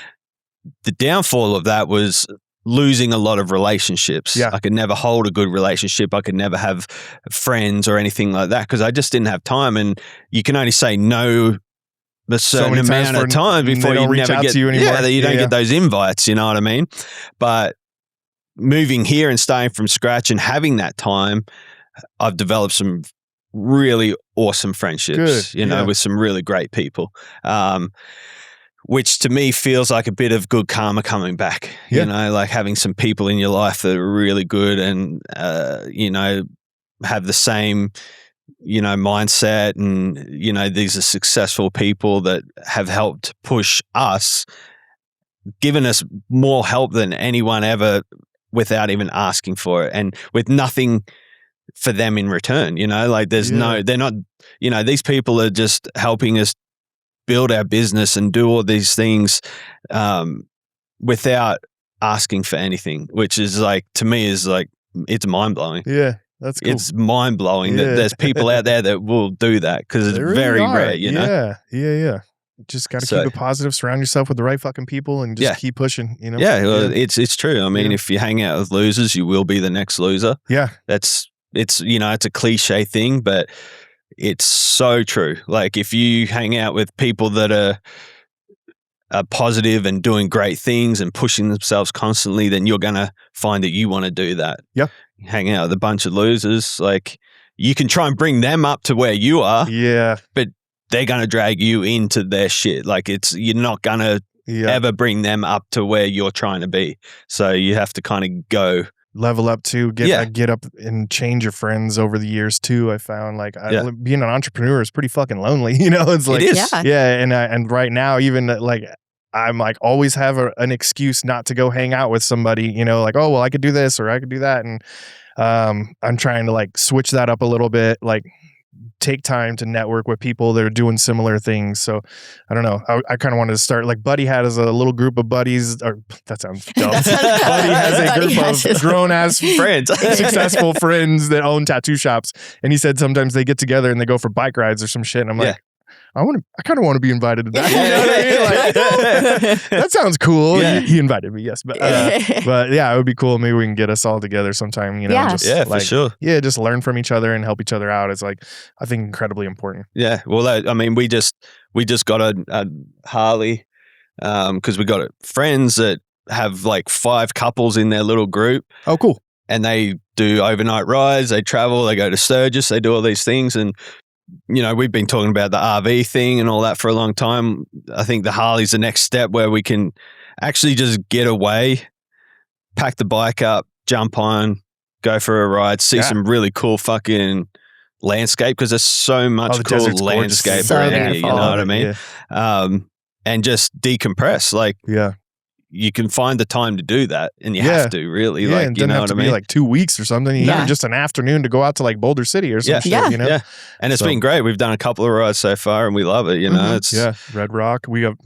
The downfall of that was losing a lot of relationships. I could never hold a good relationship. I could never have friends or anything like that because I just didn't have time. And you can only say no a certain amount of time before you never get, you don't get those invites, you know what I mean? But moving here and starting from scratch and having that time, I've developed some really awesome friendships, you know, with some really great people, which to me feels like a bit of good karma coming back, you know, like having some people in your life that are really good and, you know, have the same, you know, mindset and, you know, these are successful people that have helped push us, given us more help than anyone ever without even asking for it and with nothing for them in return, you know, like there's they're not, you know, these people are just helping us build our business and do all these things without asking for anything, which is like, to me, is like, it's mind blowing. Yeah. That's cool. It's mind blowing that there's people out there that will do that, because it's really very rare, you know? Yeah. Just got to keep it positive, surround yourself with the right fucking people, and just keep pushing, you know? Yeah, well, it's true. I mean, if you hang out with losers, you will be the next loser. Yeah. It's you know, it's a cliche thing, but it's so true. Like, if you hang out with people that are positive and doing great things and pushing themselves constantly, then you're going to find that you want to do that. Yeah. Hang out with a bunch of losers, like, you can try and bring them up to where you are. Yeah. But they're going to drag you into their shit. Like, you're not going to ever bring them up to where you're trying to be. So you have to kind of go level up too, get up and change your friends over the years too. I found like being an entrepreneur is pretty fucking lonely, you know? It's like, it is. And right now, even like, I'm like always have an excuse not to go hang out with somebody, you know, like, oh, well, I could do this or I could do that. And I'm trying to like switch that up a little bit, like take time to network with people that are doing similar things. So I don't know. I kind of wanted to start, like Buddy has a little group of buddies, or that sounds dumb. Buddy has a group of grown ass friends, successful friends that own tattoo shops. And he said sometimes they get together and they go for bike rides or some shit. And I'm like, I kind of want to be invited to that. You know what I mean? Like, that sounds cool. Yeah. He invited me, yes, but yeah, it would be cool. Maybe we can get us all together sometime. You know, for sure. Yeah, just learn from each other and help each other out. It's like, I think, incredibly important. Yeah, well, I mean, we just got a Harley because we got friends that have like 5 couples in their little group. Oh, cool. And they do overnight rides. They travel. They go to Sturgis. They do all these things. And you know, we've been talking about the RV thing and all that for a long time. I think the Harley's the next step where we can actually just get away, pack the bike up, jump on, go for a ride, see some really cool fucking landscape, because there's so much cool landscape around here, you know what I mean? Yeah. And just decompress. Like, you can find the time to do that, and you have to really, like, you know what I mean? Like 2 weeks or something. Even just an afternoon to go out to like Boulder City or something. You know? And it's been great. We've done a couple of rides so far, and we love it. You know, it's Red Rock. We have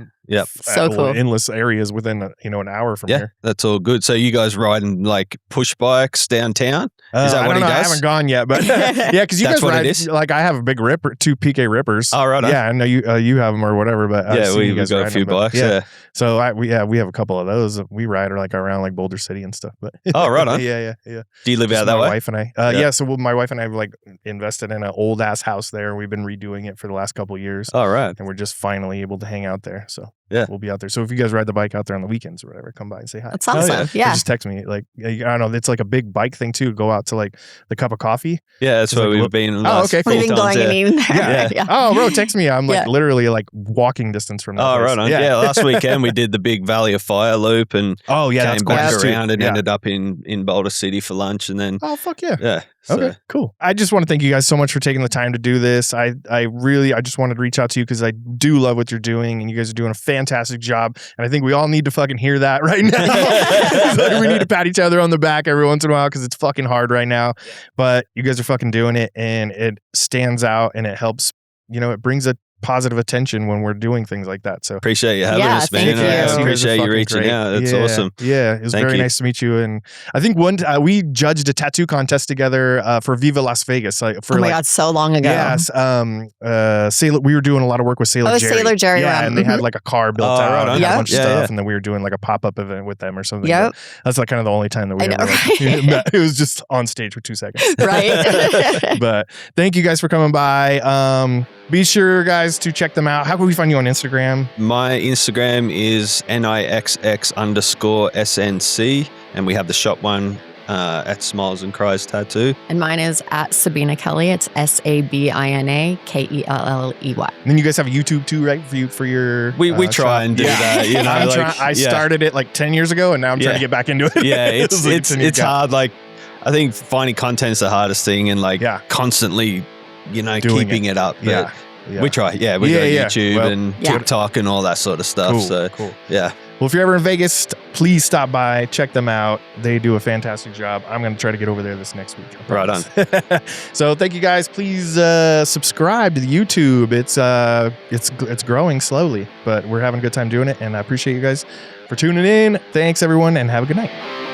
so cool. endless areas within an hour from here. That's all good. So you guys riding like push bikes downtown? Is that what he does? I haven't gone yet, but because you guys ride. Like, I have a big ripper, 2 PK rippers. Oh, right. Yeah, I know you have them or whatever, but we've got a few bikes. Yeah. So we have a couple of those. We ride like around like Boulder City and stuff. But oh, right on. Yeah. Do you live out that way? My wife and I. So my wife and I have like invested in an old ass house there. We've been redoing it for the last couple of years. All right. And we're just finally able to hang out there. So we'll be out there. So if you guys ride the bike out there on the weekends or whatever, come by and say hi. That's awesome. Yeah. Just text me. Like, I don't know. It's like a big bike thing too. Go out to like the Cup of Coffee. Yeah, that's where we've been. Okay. We've been going and eating there. Yeah. Oh, bro, text me. I'm like literally like walking distance from that place. Right on. Yeah. Last weekend we did the big Valley of Fire loop and came back around and ended up in Boulder City for lunch, and then fuck yeah. Yeah. So. Okay, cool. I just want to thank you guys so much for taking the time to do this. I just wanted to reach out to you because I do love what you're doing, and you guys are doing a fantastic job. And I think we all need to fucking hear that right now. Like, we need to pat each other on the back every once in a while because it's fucking hard right now. But you guys are fucking doing it, and it stands out, and it helps. You know, it brings a positive attention when we're doing things like that. So appreciate you having us, man. I appreciate you reaching out. It's awesome. Yeah, it was very nice to meet you. And I think we judged a tattoo contest together for Viva Las Vegas. God, so long ago. Yes, Sailor. We were doing a lot of work with Sailor Jerry. Sailor Jerry. Yeah, and they had like a car built out and a bunch of stuff, yeah. and then we were doing like a pop up event with them or something. Yep. That's like kind of the only time that we ever met. It was just on stage for 2 seconds. Right. But thank you guys for coming by. Be sure, guys, to check them out. How can we find you on Instagram? My Instagram is NIXX_SNC, and we have the shop one at Smiles and Cries Tattoo. And mine is at Sabina Kelley. It's SABINA KELLEY. And then you guys have a YouTube too, right? For your we try and do that. You know, I started it like 10 years ago, and now I'm trying to get back into it. Yeah, it's hard. Like, I think finding content's the hardest thing, and like constantly, you know, keeping it up. But we try. Yeah, we got YouTube and TikTok and all that sort of stuff. Cool. Yeah. Well, if you're ever in Vegas, please stop by, check them out. They do a fantastic job. I'm going to try to get over there this next week. Right on. So thank you guys. Please subscribe to the YouTube. It's growing slowly, but we're having a good time doing it. And I appreciate you guys for tuning in. Thanks, everyone, and have a good night.